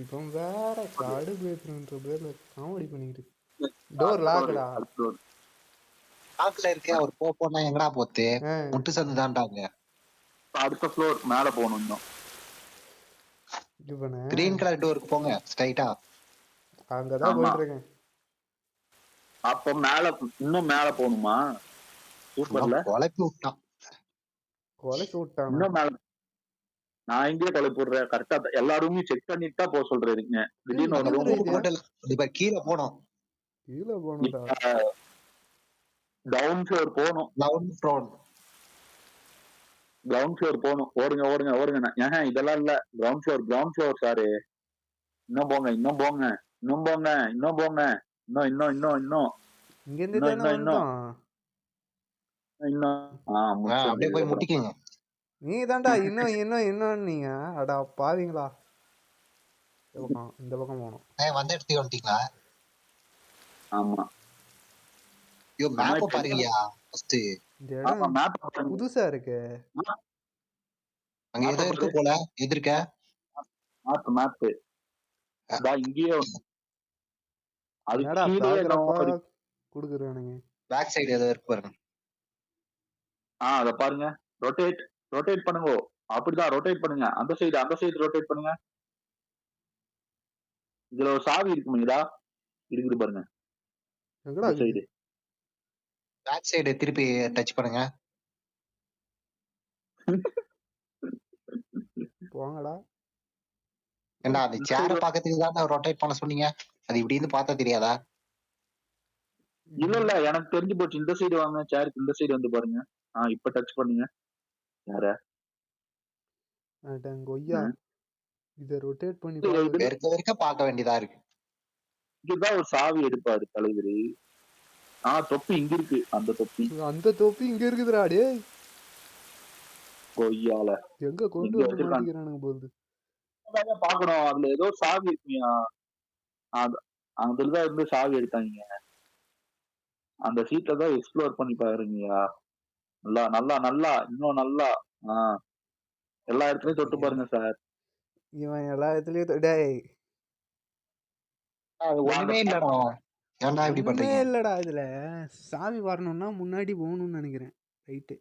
இவன் வேற காடு பேசுறன்ற பேர்ல காமெடி பண்ணிட்டு. டோர் லாக்டா. லாக்ல இருக்கே. அவர் போனா எங்கடா போத்து? முட்டு சந்து தான்டாங்க. அடுத்த ஃப்ளோர் மேல போகணும். இன்னும் கிரீன் கலர் டோருக்கு போங்க ஸ்ட்ரைட்டா. அங்கதான் போயிட்டு இருக்கேன். அப்ப மேல இன்னும் மேல போகணுமா? சூப்பர்ல. கொலைப்பி விட்டான். இன்னும் மேல. நான் இங்கே கொலைப்பி விடுறேன். கரெக்டா எல்லா ரூமையும் செக் பண்ணிட்டு தான் போக சொல்றேன். திடீர்னு ஒரு ரூம் கீழே போனோம். டவுன் ஃப்ளோர் போகணும். கிரவுண்ட் ஃப்ளோர் போகணும். ஓடுங்க ஓடுங்க ஓடுங்க. இதெல்லாம் இல்ல. Ground floor sir. இன்னும் போங்க இன்னும் போங்க இன்னும் போங்க இன்னும் போங்க. இன்னும் இன்னும் இன்னும் இன்னும் அப்படியே போய் முட்டிக்கீங்க. நீ தான்டா இன்னும் இன்னும் இன்னும் நீங்க. அடா பாவீங்களா. இந்த பக்கம் போகணும். வந்த இடத்துக்கு வந்துட்டீங்களா? ஆமா. ஐயோ மேப் பாருங்கயா. ஃபர்ஸ்ட் இந்த இடம் புதுசா இருக்கு. அங்க ஏதோ இருக்கு போல. எதிர்க்க மேப் இங்கேயே குடுக்குறானுங்க. பேக் சைடு ஏதோ இருக்கு பாருங்க. அத பாருங்க. ரொட்டேட் பண்ணுங்க. அப்படிதான் ரொட்டேட் பண்ணுங்க. அந்த சைடு ரொட்டேட் பண்ணுங்க. இதுல ஒரு சாவி இருக்குங்களா? இருக்குது பாருங்க. சைடு பேக் சைடு திருப்பி டச் பண்ணுங்க. போங்கடா. என்ன அது சேர பாக்கிறதுக்கு தான் ரொட்டேட் பண்ண சொன்னீங்க. அது இப்படின்னு பார்த்தா தெரியாதா? இல்ல எனக்கு தெரிஞ்சு போச்சு. இந்த சைடு வாங்க. சேருக்கு இந்த சைடு வந்து பாருங்க. இப்ப டச் பண்ணுங்க. யார அடங்கொய்யா. இத ரொட்டேட் பண்ணி இருக்க பார்க்க வேண்டியதா இருக்கு. இதுதான் ஒரு சாவி எடுப்பாரு தலைவரு. தொப்பி இங்க இருக்கு. அந்த தொப்பி இங்க இருக்குதுடா. டேய் கொய்யால எங்க கொண்டு வந்து மாட்டிக்கிறானுங்க போகுது. பாக்கணும். அதுல ஏதோ சாவி இருக்குயா. அதுலதான் இருந்து சாவி எடுத்தாங்க. அந்த சீட்டை தான் எக்ஸ்ப்ளோர் பண்ணி பாருங்கயா. நல்லா நல்லா நல்லா இன்னும் நல்லா. எல்லா இடத்துலயும் தொட்டு பாருங்க சார். இவன் எல்லா இடத்துலயும் டேய் ஒண்ணுமே இல்லடா. ஏன்டா இப்படி பண்றீங்க? இல்லடா. இதுல சாவி வரணும்னா முன்னாடி போகணும்னு நினைக்கிறேன். ரைட்டு.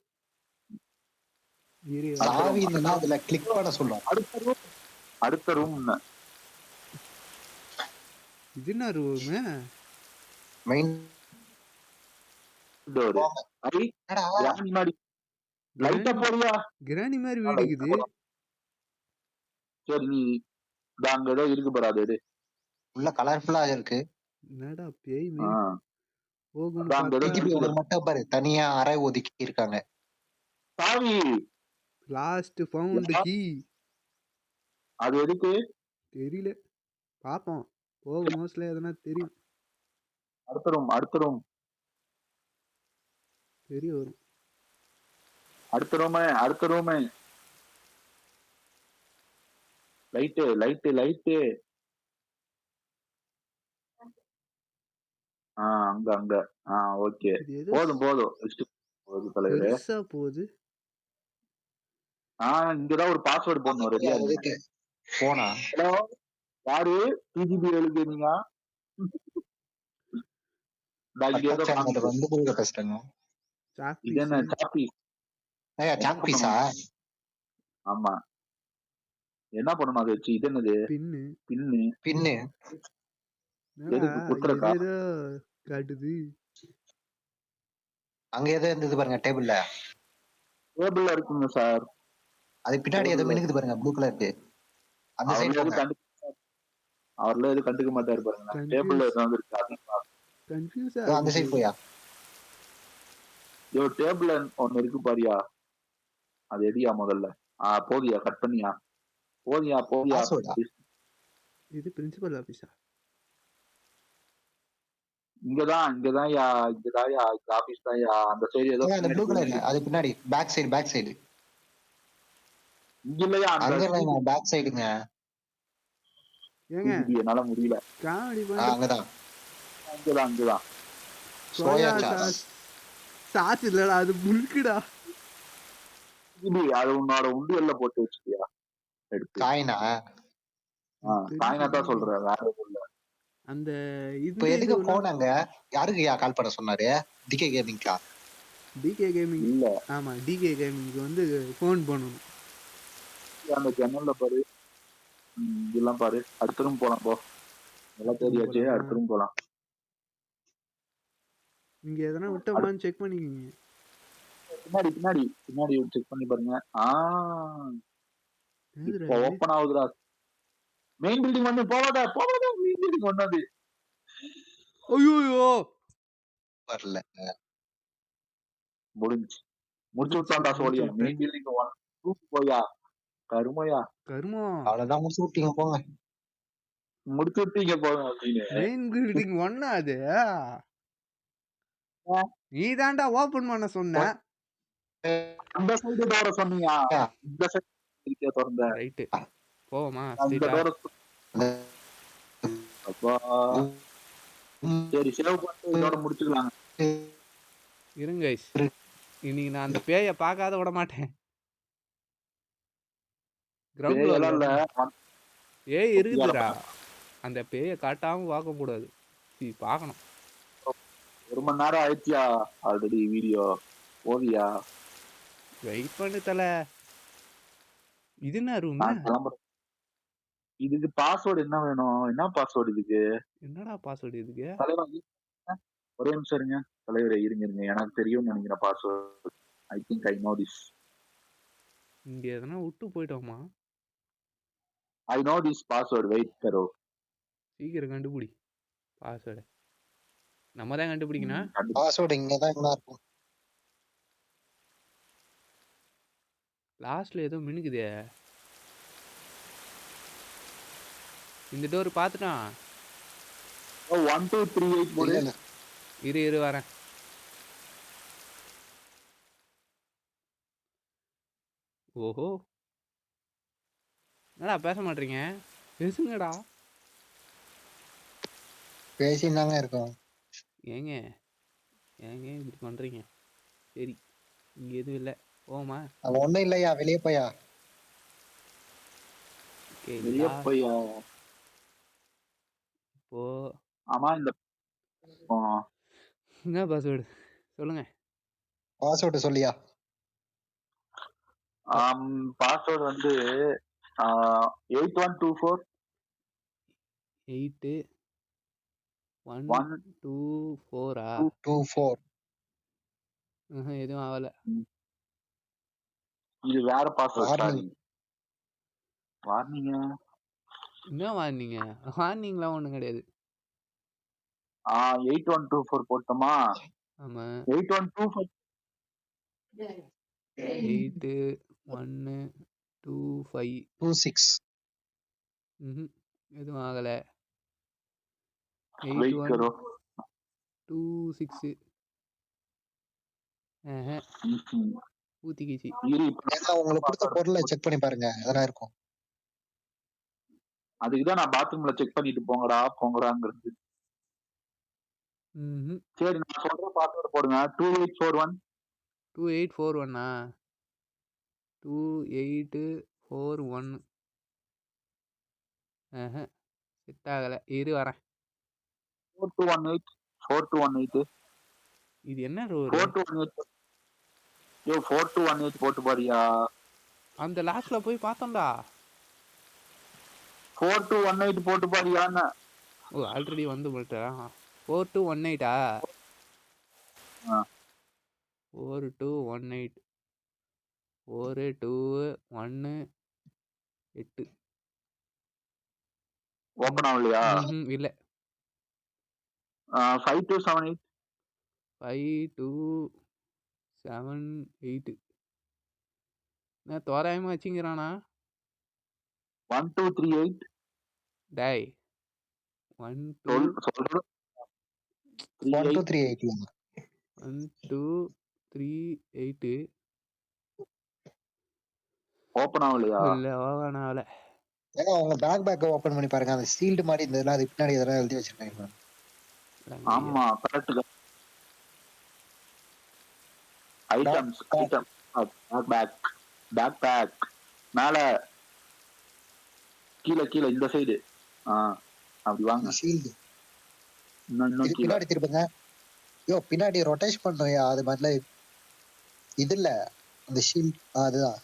சாவி இல்லனா அதுல கிளிக் பண்ண சொல்லும். அடுத்த ரூம் இது என்ன ரூம்? Main door. கிராணி மாதிரி லைட்டா போறியா? கிராணி மாதிரி வீடு இருக்குது. சரி நீ அங்க ஏதோ இருக்கு பாரு. அது உள்ள கலர்ஃபுல்லா இருக்கு. என்னடா பேய் மாதிரி மட்டும் பாரு. தனியா அறை ஒதுக்கி இருக்காங்க. சாவி லாஸ்ட் ஃபவுண்ட் கீ. அது எதுக்கு தெரியல. பாப்போம். மோஸ்ட்ல எதனா தெரியும். அடுத்த ரூம் தெரிய வரும். அடுத்த ரூம் லைட்டு அங்க அங்க ஓகே இது ஏதோ போதும் வச்சுட்டு போகுது தலைவரே. பெருசா போகுது. இங்கதான் ஒரு பாஸ்வேர்டு போடணும். ரெடியா எதுக்கு போனா ஹலோ, யாரு டிஜிபி எழுதுனீங்க? இங்க ஏதோ காமிக்குது. வந்து போய் பேசுறாங்க. சாக் இது என்ன பீஸ். சாப்பி? ஏய் சாக் பீஸா? ஆமா, என்ன பண்ணணும் அதை வச்சு? இது என்னது? பின்னு. பின்னு என்னடா எதுக்கு குத்துறக்கா? ஏதேதோ காட்டுது. அங்க ஏதோ இருந்தது பாருங்க டேபிள்ல. டேபிள்ல இருக்குங்க சார். அது பின்னாடி ஏதோ மினுக்குது பாருங்க ப்ளூ கலருக்கு. அந்த சைடு போங்க. அவர்ல எதுவும் கண்டுக்க மாட்டாரு பாருங்க. டேபிள்ல ஏதாவது இருக்கு அது கன்ஃபியூஸா அந்த சைடு போயா. டேபிள்ல ஒண்ணு இருக்கு பாரியா, அது எடியா முதல்ல. போதியா கட் பண்ணியா? போதியா பாஸ்வேர்டா? இது பிரின்சிபல் ஆபீஸா? இங்கதான் இந்த ஆபீஸ் தான் அந்த சைடு ஏதோ அந்த ப்ளூ கலர்ல அது பின்னாடி பேக் சைடு இங்க இல்லையா? அங்க பேக் சைடுங்க. ஏங்க என்னால முடியல. காமெடி அங்கதான் அங்கதான் சோயா சாஸ் இல்லடா, அது முறுக்குடா. அது உன்னோட உண்டியல்ல போட்டு வச்சுக்கியா? எடுத்து காயினா? காயினா தான் சொல்றேன், வேற எதுவும் இல்ல. அந்த இப்போ எதுக்கு போனாங்க? யாருக்கு கால் பண்ண சொன்னாரு? டிகே கேமிங்கா? டிகே கேமிங் இல்ல. ஆமா, டிகே கேமிங்க்கு வந்து ஃபோன் பண்ணணும். அந்த ஜன்னல்ல பாரு, இதெல்லாம் பாரு. அடுத்தரும் போலாம் போ. எல்லாம் தெரியாச்சு, அடுத்தரும் போலாம். நீங்க எதனா விட்டோமான்னு செக் பண்ணிக்கீங்க. பின்னாடி செக் பண்ணி பாருங்க. இப்போ ஓபன் ஆகுதுடா. மெயின் பில்டிங் வந்து போவாத மெயின் பில்டிங் வந்தது. ஐயோ வரல. முடிஞ்சு விட்டான்டா சோழியா. மெயின் பில்டிங் 1 2 போயா கருமையா. அவ்வளவுதான் முடிச்சு விட்டீங்க போங்க. முடிச்சு விட்டீங்க போங்க அப்படின்னு. மெயின் பில்டிங் 1 அது. நீ தான்டா ஓபன் பண்ண சொன்ன. அந்த சைடு டோர சொன்னீங்க. இந்த சைடு இருக்கே திறந்த. ரைட். போவோமா? அந்த டோர. அப்பா சரி, சேவ் பண்ணிட்டு இதோட முடிச்சுக்கலாம். இருங்க गाइस, இன்னைக்கு நான் அந்த பேயை பார்க்காத விட மாட்டேன். கிரவுண்ட்ல ஏய் இருக்குதுடா. அந்த பேயை காட்டாம பார்க்க கூடாது. பார்க்கணும். 1 மணி நேரம் ஆயிடுச்சியா ஆல்ரெடி வீடியோ. போதியா? வெயிட் பண்ணு தல. இது என்ன ரூம்? இதுக்கு பாஸ்வேர்டு என்ன வேணும்? என்ன பாஸ்வேர்டு இதுக்கு? என்னடா பாஸ்வேர்டு இதுக்கு? தலைவா ஒரே நிமிஷம் இருங்க தலைவரே, இருங்க. எனக்கு தெரியும்னு நினைக்கிறேன் password. I think I know this. இங்க எதனா விட்டு போயிட்டோமா? I know this password. Wait கரோ. சீக்கிரம் கண்டுபிடி பாஸ்வேர்டு. நம்ம தான் கண்டுபிடிக்கணும். பாஸ்வேர்டு இங்க தான் இருக்கும். லாஸ்ட்ல ஏதோ மினுக்குதே. இந்த டோர் பார்த்துட்டான். 1 2 3 8 போடு. இரு வரேன். ஓஹோ, என்னடா பேச மாட்டீங்க? பேசுங்கடா. பேசினாங்க இருக்கோம். ஏங்க இப்படி பண்றீங்க? சரி, இங்க எதுவும் இல்ல. போமா? அது ஒண்ணும் இல்லையா, வெளியே போயா. வெளியே போயா? போ. ஆமா, இந்த என்ன பாஸ்வேர்டு சொல்லுங்க. பாஸ்வேர்டு சொல்லியா? பாஸ்வேர்டு வந்து 8124 8124 24. எதுவும் ஆகல. இது வேற பாஸ்வேர்டு. வார்னிங். என்ன வார்னிங்க? வார்னிங்லாம் ஒண்ணும் கிடையாது. 8124 போட்டோமா? ஆமா, 8125 8125 26. எதுவும் ஆகல. 8126 ஊத்திக்கிச்சு. உங்களுக்கு கொடுத்த பொருளை செக் பண்ணி பாருங்க, அதெல்லாம் இருக்கும். அதுக்குதான் நான் பாத்ரூம்ல செக் பண்ணிட்டு போங்கடாங்கிறது. ம்ஹ்ம். சரி நான் சொல்ற பாஸ்வேர்டு போடுங்க 2841 2841 2841 செட் ஆகல. இரு வரேன். 4218 4218 இது என்ன ரூரு? 4218 யோ 4218 போட்டு பாரியா அந்த லாஸ்ட்ல போய் பார்த்தோம்டா. 4218 போட்டு பாரியான்னு ஓ ஆல்ரெடி வந்து போட்டா 4218 ஆ. 4218 4218 ஓபன் ஆகலையா இல்ல 5278 5278 நான் தோராயமா வச்சுங்கிறானா 1238 டேய் 1 சொல் 2 சொல்றது 1 2 38 3 8 1 2 3 8 ஓபன் ஆகலையா இல்ல ஓவனால ஏங்க உங்க பேக் ஓபன் பண்ணி பாருங்க அந்த சீல்டு மாதிரி இருந்ததுல அது பின்னாடி எதனா எழுதி வச்சிருக்காங்க ஆமா correct items item pack pack pack மேல கீழே கீழே இந்த சைடு அப்படி வாங்க ஷீல்டு இன்னும் கீழே பின்னாடி திருப்புங்க யோ பின்னாடி ரொட்டேஷன் பண்றோம் அது மாதிரில இது இல்ல அந்த ஷீல்ட் அதுதான்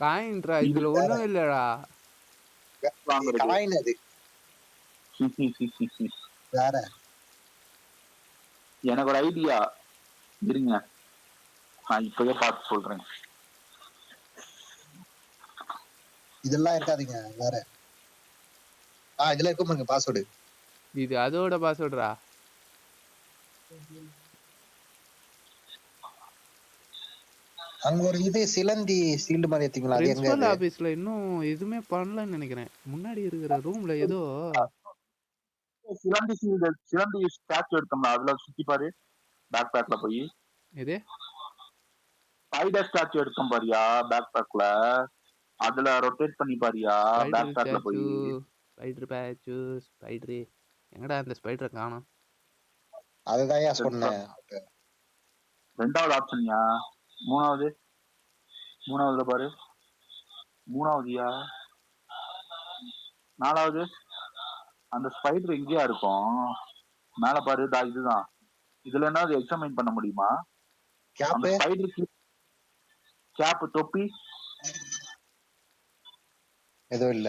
காயின்ட்ரா இதுல ஒண்ணும் இல்லடா வாங்குறது காயின் அது வேற எனக்கு ஒரு ஐடியா இருங்க நான் இப்பவே பார்த்து சொல்றேன் இதெல்லாம் இருக்காதீங்க வேற இதுல இருக்கும் பாருங்க பாஸ்வேர்டு இது அதோட பாஸ்வேர்டுடா அங்க ஒரு இது சிலந்தி சீல்டு மாதிரி ஏத்தீங்களா அது எங்க பிரின்சிபல் அது ஆபீஸ்ல இன்னும் எதுவுமே பண்ணலன்னு நினைக்கிறேன் முன்னாடி இருக்கிற ரூம்ல ஏதோ சிலந்தி சிலந்தி ஸ்டாச்சு எடுத்தோம்ல அதுல சுத்தி பாரு பேக் பேக்ல போய் எது ஸ்பைடர் ஸ்டாச்சு எடுத்தோம் பாரியா பேக் பேக்ல அதுல ரொட்டேட் பண்ணி பாரியா பேக் பேக்ல போய் ஸ்பைடர் பேட்சு ஸ்பைடரு எங்கடா அந்த ஸ்பைடரை காணோம் அதுதான் சொன்னேன் ரெண்டாவது ஆப்ஷன்யா மூணாவதுல பாரு மூணாவதுயா நாலாவது அந்த ஸ்பைடர் எங்கேயா இருக்கும் மேல பாரு இதுதான் இதுல என்ன எக்ஸாமின் பண்ண முடியுமா அந்த ஸ்பைடருக்கு கேப் தொப்பி எதுவும் இல்ல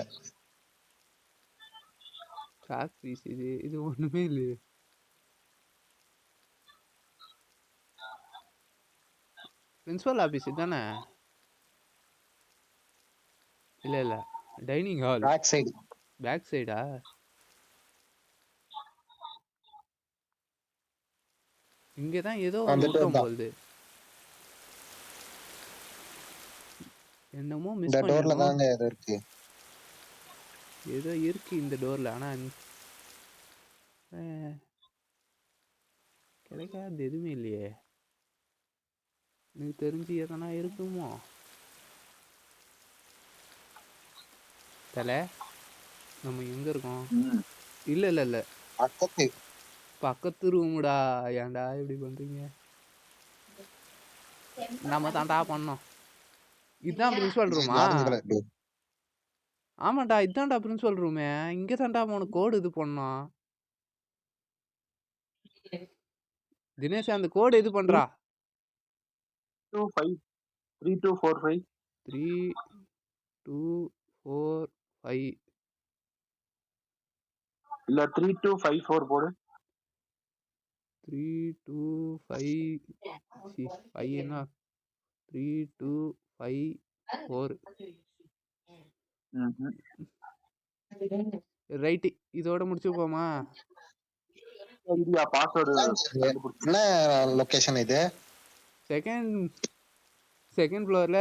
சாக் பீஸ் இது ஒண்ணுமே இல்லையே பிரின்சிபல் ஆபீஸ் தானே இல்ல டைனிங் ஹால் பேக் சைடா இங்கதான் ஏதோ விட்டோம் போகுது என்னமோ மிஸ் பண்ணிட்டோம் ஏதோ இருக்கு இந்த டோர்ல ஆனா கிடைக்காது எதுவுமே இல்லையே எனக்கு தெரிஞ்சு எதனா இருக்குமோ தலை நம்ம எங்க இருக்கோம் இல்ல பக்கத்து ரூமுடா ஏன்டா இப்படி பண்றீங்க நம்ம தாண்டா பண்ணோம் இதுதான் பிரின்சிபல் ரூமா ஆமாண்டா இதான்டா பிரின்சிபல் ரூமே இங்க தாண்டா உனக்கு கோடு இது பண்ணோம் தினேஷ் அந்த கோடு இது பண்றா 3245 3245 இல்ல 3254 போடு 3255 என்ன 3254 ரைட் இதோட முடிச்சுப்போமா என்ன லொகேஷன் இது செகண்ட் ஃப்ளோர்ல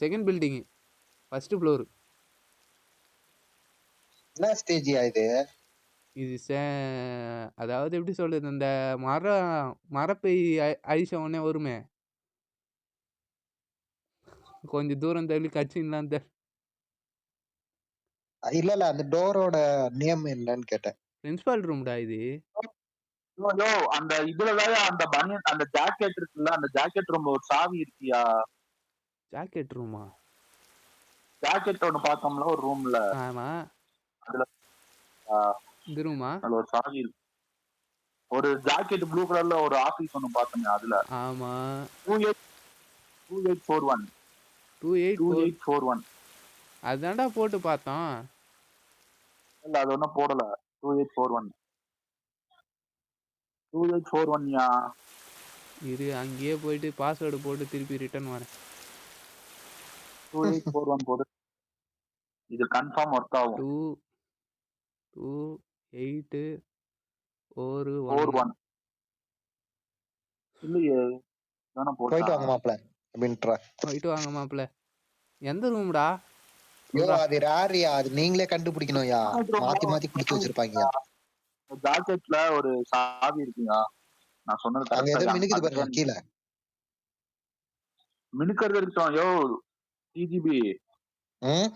செகண்ட் பில்டிங் ஃபர்ஸ்ட் ஃப்ளோர் என்ன ஸ்டேஜ் இது அதாவது எப்படி சொல்றது இந்த மரப்பை அழிச்ச உடனே வருமே கொஞ்சம் தூரம் தள்ளி கட்சின்லாம் இல்ல அந்த டோரோட நேம் என்னன்னு கேட்டேன் பிரின்சிபால் ரூம்டா இது யோ அந்த இதுலதான் அந்த பனியன் அந்த ஜாக்கெட் இருக்குல்ல, அந்த ஜாக்கெட் ரூம்ல ஒரு சாவி இருக்கியா? ஜாக்கெட் ரூமா? ஜாக்கெட் ஒண்ணு பார்த்தோம்ல ஒரு ரூம்ல. ஆமா. அதுல இந்த ரூமா? அதுல ஒரு சாவி இருக்கு. ஒரு ஜாக்கெட் ப்ளூ கலர்ல ஒரு ஆபீஸ் ஒண்ணு பார்த்தோமே அதுல. ஆமா. 2841. 2841. அதான்டா போட்டு பார்த்தோம். இல்ல அது ஒன்னும் போடல. 2841. 2841யா? இரு அங்கேயே போயிட்டு பாஸ்வேர்டு போட்டு திருப்பி ரிட்டர்ன் வரேன். 2841 போடு. இது கன்ஃபார்ம் ஒர்க் ஆகும். 22841. இல்லையே தானே போயிட்டு வாங்க போட்டா. மாப்ள அப்படின்ற. போயிட்டு வாங்க மாப்ள. எந்த ரூம்டா? யோ சொல்றா. அது ராரியா, அது நீங்களே கண்டுபிடிக்கணும்யா. மாத்தி மாத்தி குடுத்து வச்சிருப்பாங்கயா. ஜாக்கெட்ல ஒரு சாவி இருக்குயா. நான் சொன்னது அங்க ஏதோ மினுக்குது கரெக்டா? பாருங்க கீழே. மினுக்கிறது இருக்கட்டும். யோ டிஜிபி, ம்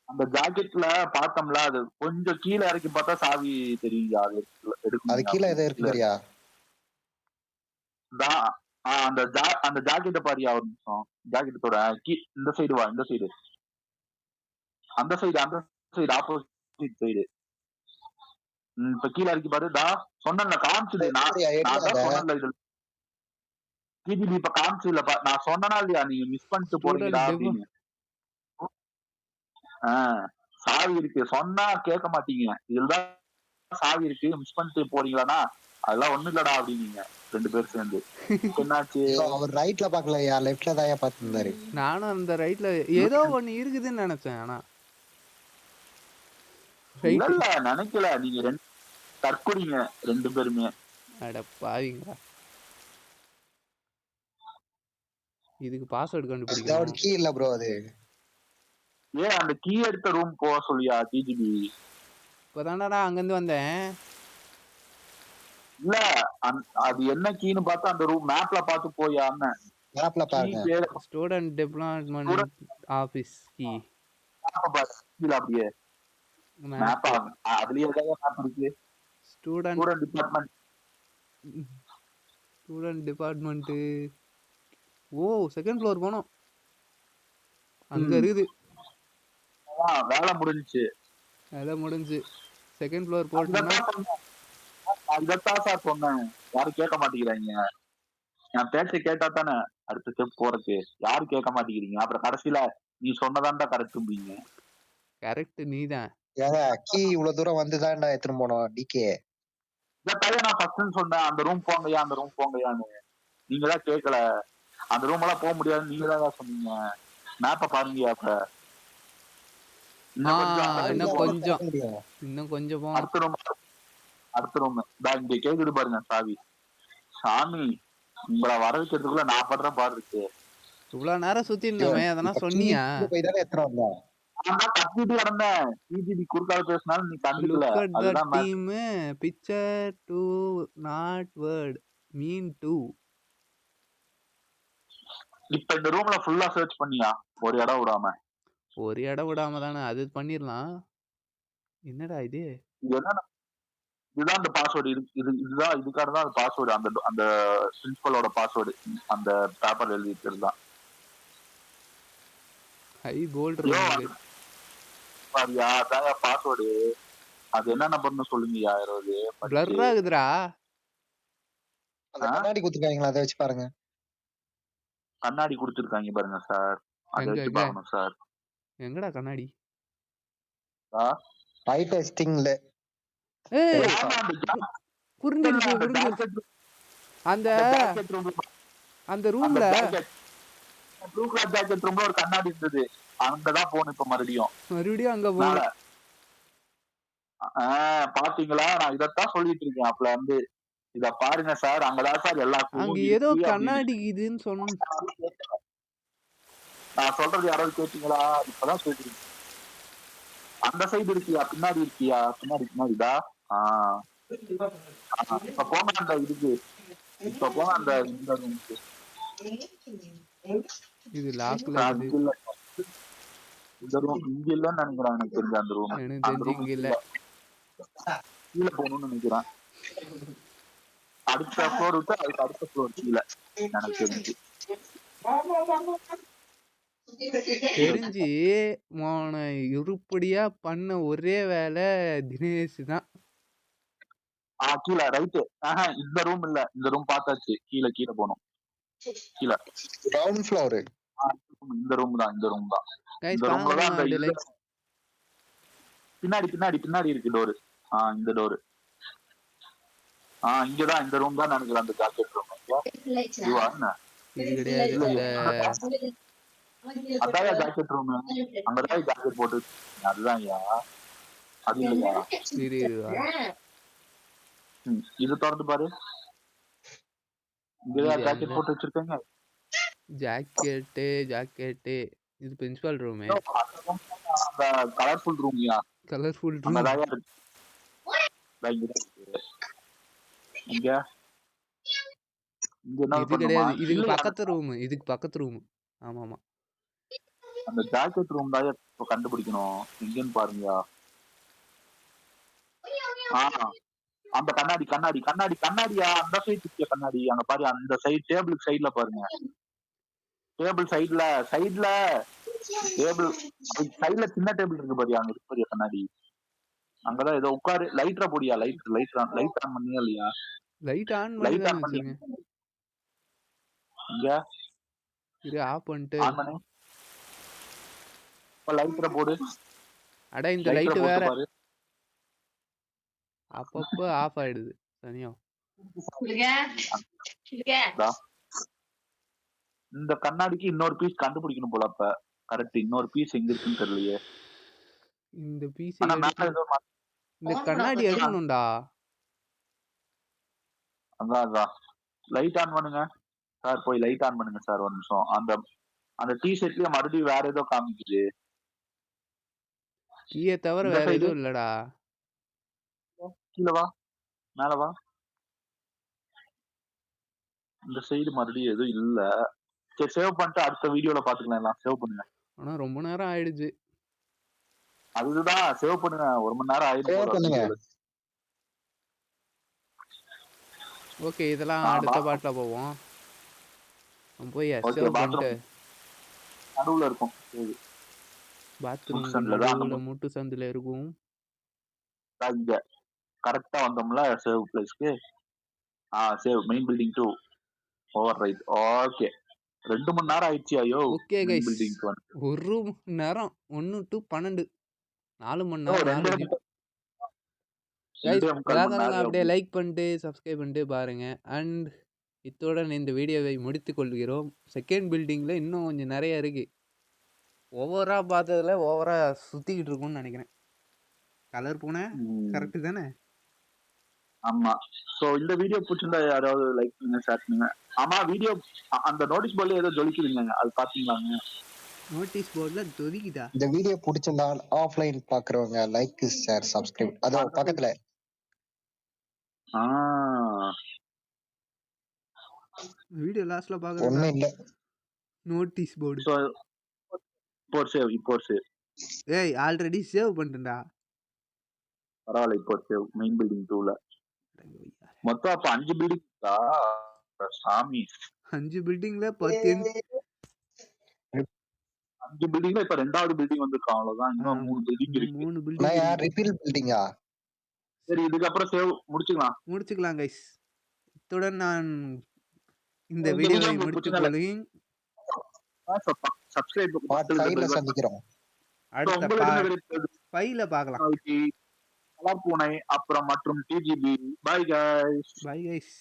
அந்த ஜாக்கெட்ல பார்த்தோம்ல, அது கொஞ்சம் கீழே இறக்கி பார்த்தா சாவி தெரியுங்க. அது அது எடுக்கணும். கீழே ஏதோ இருக்கு பாரியா. அந்த ஜாக்கெட்டை பாரியா ஒரு நிமிஷம். ஜாக்கெட்டோட இந்த சைடு வா, இந்த சைடு, அந்த சைடு, அந்த சைடு, ஆப்போசிட் சைடு. இப்ப கீழே இறக்கி பாருடா. சொன்னேன்ல காமிச்சுது. நான் தான் சொன்னேன்ல இது டிஜிபி இப்ப காமிச்சுல. நான் சொன்னனா இல்லையா நீங்க மிஸ் பண்ணிட்டு போறீங்கடா அப்படின்னு. சாவி இருக்கு சொன்னா கேட்க மாட்டீங்க. இதுலதான் சாவி இருக்கு மிஸ் பண்ணிட்டு போறீங்களானா அதெல்லாம் ஒண்ணும் இல்லடா அப்படின்னீங்க 2 பேர் சேர்ந்து. என்னாச்சு? அவர் ரைட்ல பாக்கலையா, லெஃப்ட்ல தான் பாத்துருந்தாரு. நானும் அந்த ரைட்ல ஏதோ ஒண்ணு இருக்குதுன்னு நினைச்சேன். ஆனா இல்ல நினைக்கல. நீங்க 2 தற்குறீங்க 2 பேருமே. அட பாவிங்களா. இதுக்கு பாஸ்வேர்ட் கண்டுபிடிக்கணும். கீ இல்ல ப்ரோ அது. ஏன் அந்த கீ எடுத்த ரூம் போக சொல்லியா டிஜிபி? இப்பதான்டா அங்க இருந்து வந்தேன். இல்ல அது என்ன கீன்னு பார்த்தா அந்த ரூம் மேப்ல பார்த்து போயா. மேப்ல பாருங்க. ஸ்டூடண்ட் டெவலப்மென்ட் ஆபீஸ் கீ. அப்படியே மேப் அதுலயே மேப் இருக்கு. Student department. ஓ செகண்ட் ஃப்ளோர் போனோம். அங்க இருக்குது. வேலை முடிஞ்சுச்சு. வேலை முடிஞ்சு செகண்ட் ஃப்ளோர் போட்டோம்னா இதத்தான் சார் சொன்னேன். யாரும் கேட்க மாட்டேங்கிறாங்க. என் பேச்சை கேட்டா தானே அடுத்த ஸ்டெப் போறதுக்கு. யாரும் கேட்க மாட்டேங்கிறீங்க. அப்புறம் கடைசியில நீ சொன்னதான்டா கரெக்ட்ம்பீங்க. கரெக்ட் நீதான். ஏங்க கீ இவ்வளவு தூரம் வந்துதான்டா எடுத்துட்டு போனோம் டிகே. இதத்தான் நான் ஃபர்ஸ்ட் சொன்னேன். அந்த ரூம் போங்கயா, அந்த ரூம் போங்கயான்னு. நீங்க தான் கேட்கல. அந்த ரூம் எல்லாம் போக முடியாதுன்னு நீங்க தான் சொன்னீங்க. மேப்ப பாருங்க. அப்ப இன்னும் கொஞ்சம் போகணும். அடுத்த ரூம் இங்க கேக்குது பாருங்க சாவி. சாமி உங்களை வர வைக்கிறதுக்குள்ள நான் பண்ற பாடு இருக்கு. இவ்வளவு நேரம் சுத்தி இருந்தோமே அதெல்லாம் சொன்னியா? கத்திட்டு கிடந்தேன். டிஜிபி குறுக்கால பேசினாலும் நீ கண்டுக்கல. அதுதான் team picture to not word mean to. இப்ப இந்த ரூம்ல ஃபுல்லா சர்ச் பண்ணியா? ஒரு இடம் விடாம தானே அது பண்ணிரலாம். என்னடா இது? இதுதான் அந்த பாஸ்வேர்டு. இதுதான் இதுக்காக தான் அந்த பாஸ்வேர்டு. அந்த பிரின்சிபலோட பாஸ்வேர்டு அந்த பேப்பர்ல எழுதி இருக்கிறதுதான். ஹை போல்ட் அதான் பாஸ்வேர்டு. அது என்ன நம்பர்னு சொல்லுங்கயா. யாராவது பிளர் ஆகுதுடா. கண்ணாடி குடுத்துருக்காங்களா, அதை வச்சு பாருங்க. கண்ணாடி குடுத்துருக்காங்க பாருங்க சார். அதை வச்சு பாக்கணும் சார். எங்கடா கண்ணாடி? ஐ டெஸ்டிங்ல புரிஞ்சிருச்சு. அந்த ரூம்ல ப்ளூ கலர் ஜாக்கெட் ரூம்ல ஒரு கண்ணாடி இருந்தது. அங்கதான் போகணும் இப்ப மறுபடியும் அங்க போகல. பாத்தீங்களா? நான் இதத்தான் சொல்லிட்டு இருக்கேன் அப்பல இருந்து. இத பாருங்க சார். அங்கதான் சார் எல்லா அங்க ஏதோ கண்ணாடி இதுன்னு சொன்ன. நான் சொல்றது யாராவது கேட்டீங்களா? இப்பதான் சொல்லிட்டு இருக்கேன். அந்த சைடு இருக்கியா? பின்னாடி இருக்கியா? பின்னாடிதா. இப்ப போங்க அந்த இதுக்கு. இப்ப போங்க அந்த இது லாக்ல இந்த ரூம் இங்க இல்லன்னு நினைக்கிறேன். எனக்கு தெரிஞ்ச அந்த ரூம் இங்க இல்ல. கீழே போகணும்னு நினைக்கிறேன். அடுத்த ஃப்ளோர் விட்டு அதுக்கு அடுத்த ஃப்ளோர் கீழே எனக்கு தெரிஞ்சு. தெரிஞ்சு மோன உருப்படியா பண்ண ஒரே வேலை தினேஷ் தான். கீழே ரைட்டு. இந்த ரூம் இல்ல, இந்த ரூம் பார்த்தாச்சு. கீழே கீழே போகணும். கீழே கிரவுண்ட் ஃப்ளோர். இந்த ரூம் தான், இந்த ரூம் தான். கைஸ் இந்த ரூம்ல தான் அந்த லைக் பின்னாடி பின்னாடி பின்னாடி இருக்கு டோரு. இந்த டோரு. இங்கதான் இந்த ரூம் தான் நினைக்கிறேன். அந்த ஜாக்கெட் ரூம் இதுவா என்ன? இது கிடையாது. அதான் ஜாக்கெட் ரூம். அங்கதான் ஜாக்கெட் போட்டு அதுதான் ஐயா. அது இல்லையா? இது திறந்து பாரு. இங்கதான் ஜாக்கெட் போட்டு வச்சிருக்கேங்க. ஜாக்கெட்டு இது பிரின்சிபல் ரூம். அந்த கலர்ஃபுல் ரூம்யா. கலர்ஃபுல் ரூம் அங்கதான் இருக்கு. இங்க இது கிடையாது. இதுக்கு பக்கத்து ரூம். இதுக்கு பக்கத்து ரூம். ஆமா ஆமா. அந்த ஜாக்கெட் ரூம் தான் இப்ப கண்டுபிடிக்கணும். எங்கன்னு பாருங்க. அந்த கண்ணாடி கண்ணாடி கண்ணாடி கண்ணாடியா? அந்த சைடு இருக்க கண்ணாடி அங்க பாரு. அந்த சைடு டேபிள் சைடுல பாருங்க. டேபிள் சைடுல டேபிள் சைடுல சின்ன டேபிள் இருக்கு பாரு. அங்க இருக்கு பாரு கண்ணாடி. அங்கதான் ஏதோ உட்காரு. லைட்ரா போடியா? லைட் ஆன் பண்ணியா இல்லையா? லைட் ஆன் பண்ணி இங்க இரு ஆஃப் பண்ணிட்டு ஆன் பண்ணு. லைட்ரா போடு. அட இந்த லைட் வேற அப்பப்ப ஆஃப் ஆயிடுது தனியா. இந்த கண்ணாடிக்கு இன்னொரு பீஸ் கண்டுபிடிக்கணும் போல. அப்ப கரெக்ட். இன்னொரு பீஸ் எங்க இருக்குன்னு தெரியலையே. இந்த பீஸ் இந்த கண்ணாடி எடுக்கணும்டா. அதான் லைட் ஆன் பண்ணுங்க சார். போய் லைட் ஆன் பண்ணுங்க சார். ஒரு நிமிஷம். அந்த டி ஷர்ட்லயே மறுபடியும் வேற ஏதோ காமிக்குது. கீழே தவிர வேற எதுவும் இல்லடா. கீழே வா, மேல வா. இந்த சைடு மறுபடியும் எதுவும் இல்ல. சரி சேவ் பண்ணிட்டு அடுத்த வீடியோல பாத்துக்கலாம். எல்லாம் சேவ் பண்ணுங்க. ஆனா ரொம்ப நேரம் ஆயிடுச்சு. அதுதான் சேவ் பண்ணுங்க. 1 மணி நேரம் ஆயிடுச்சு. ஓகே இதெல்லாம் அடுத்த பாட்டுல போவோம். போய் சேவ் பண்ணிட்டு நடுவுல இருக்கும். பாத்ரூம் நடுவுல மூட்டு சந்துல இருக்கும். இங்க கரெக்டா வந்தோம்ல சேவ் பிளேஸ்க்கு. Save main building 2 over right. Okay 2 மணி நேரம் ஆயிடுச்சு. ஐயோ ஓகே கைஸ் 1 மணி நேரம் 1 to 12 4 மணி நேரம். அப்படியே லைக் பண்ணிட்டு சப்ஸ்கிரைப் பண்ணிட்டு பாருங்க. அண்ட் இத்துடன் இந்த வீடியோவை முடித்துக் கொள்கிறோம். செகண்ட் பில்டிங்ல இன்னும் கொஞ்சம் நிறைய இருக்கு. ஓவரா பார்த்ததுல ஓவரா சுத்திக்கிட்டு இருக்கும்னு நினைக்கிறேன். கலர் பூனை கரெக்ட் தானே? ஆமா. சோ இந்த வீடியோ பிடிச்சிருந்தா யாராவது லைக் பண்ணுங்க, ஷேர் பண்ணுங்க. ஆமா வீடியோ அந்த நோட்டீஸ் போர்ட்ல ஏதோ ஜொலிக்குதுங்க. அது பாத்தீங்களாங்க? நோட்டீஸ் போர்ட்ல ஜொலிக்குதா? இந்த வீடியோ பிடிச்சிருந்தா ஆஃப்லைன் பாக்குறவங்க லைக் ஷேர் சப்ஸ்கிரைப் அதோ பக்கத்துல. வீடியோ லாஸ்ட்ல பாக்குறேன். ஒண்ணும் இல்ல. நோட்டீஸ் போர்டு இப்போ சேவ். ஏய் ஆல்ரெடி சேவ் பண்ணிட்டேன்டா. பரவாயில்ல. இப்போ சேவ் மெயின் பில்டிங் 2ல. மொத்தம் அப்ப 5 பில்டிங் இருக்கா? சாமி 5 பில்டிங்ல 10 5 பில்டிங்ல இப்ப 2வது பில்டிங் வந்திருக்கு. அவ்வளவுதான். இன்னும் 3 பில்டிங் இருக்கு. 3 பில்டிங் ரிப்பீல் பில்டிங்கா? சரி இதுக்கப்புறம் சேவ் முடிச்சுக்கலாம் கைஸ். இத்துடன் நான் இந்த வீடியோவை முடித்துக் கொள்கிறேன். சப்ஸ்கிரைப் பார்ட் சந்திக்கிறோம். அடுத்த 5ல பார்க்கலாம். கலர் பூனை அப்புறம் மற்றும் டிஜிபி. Bye guys.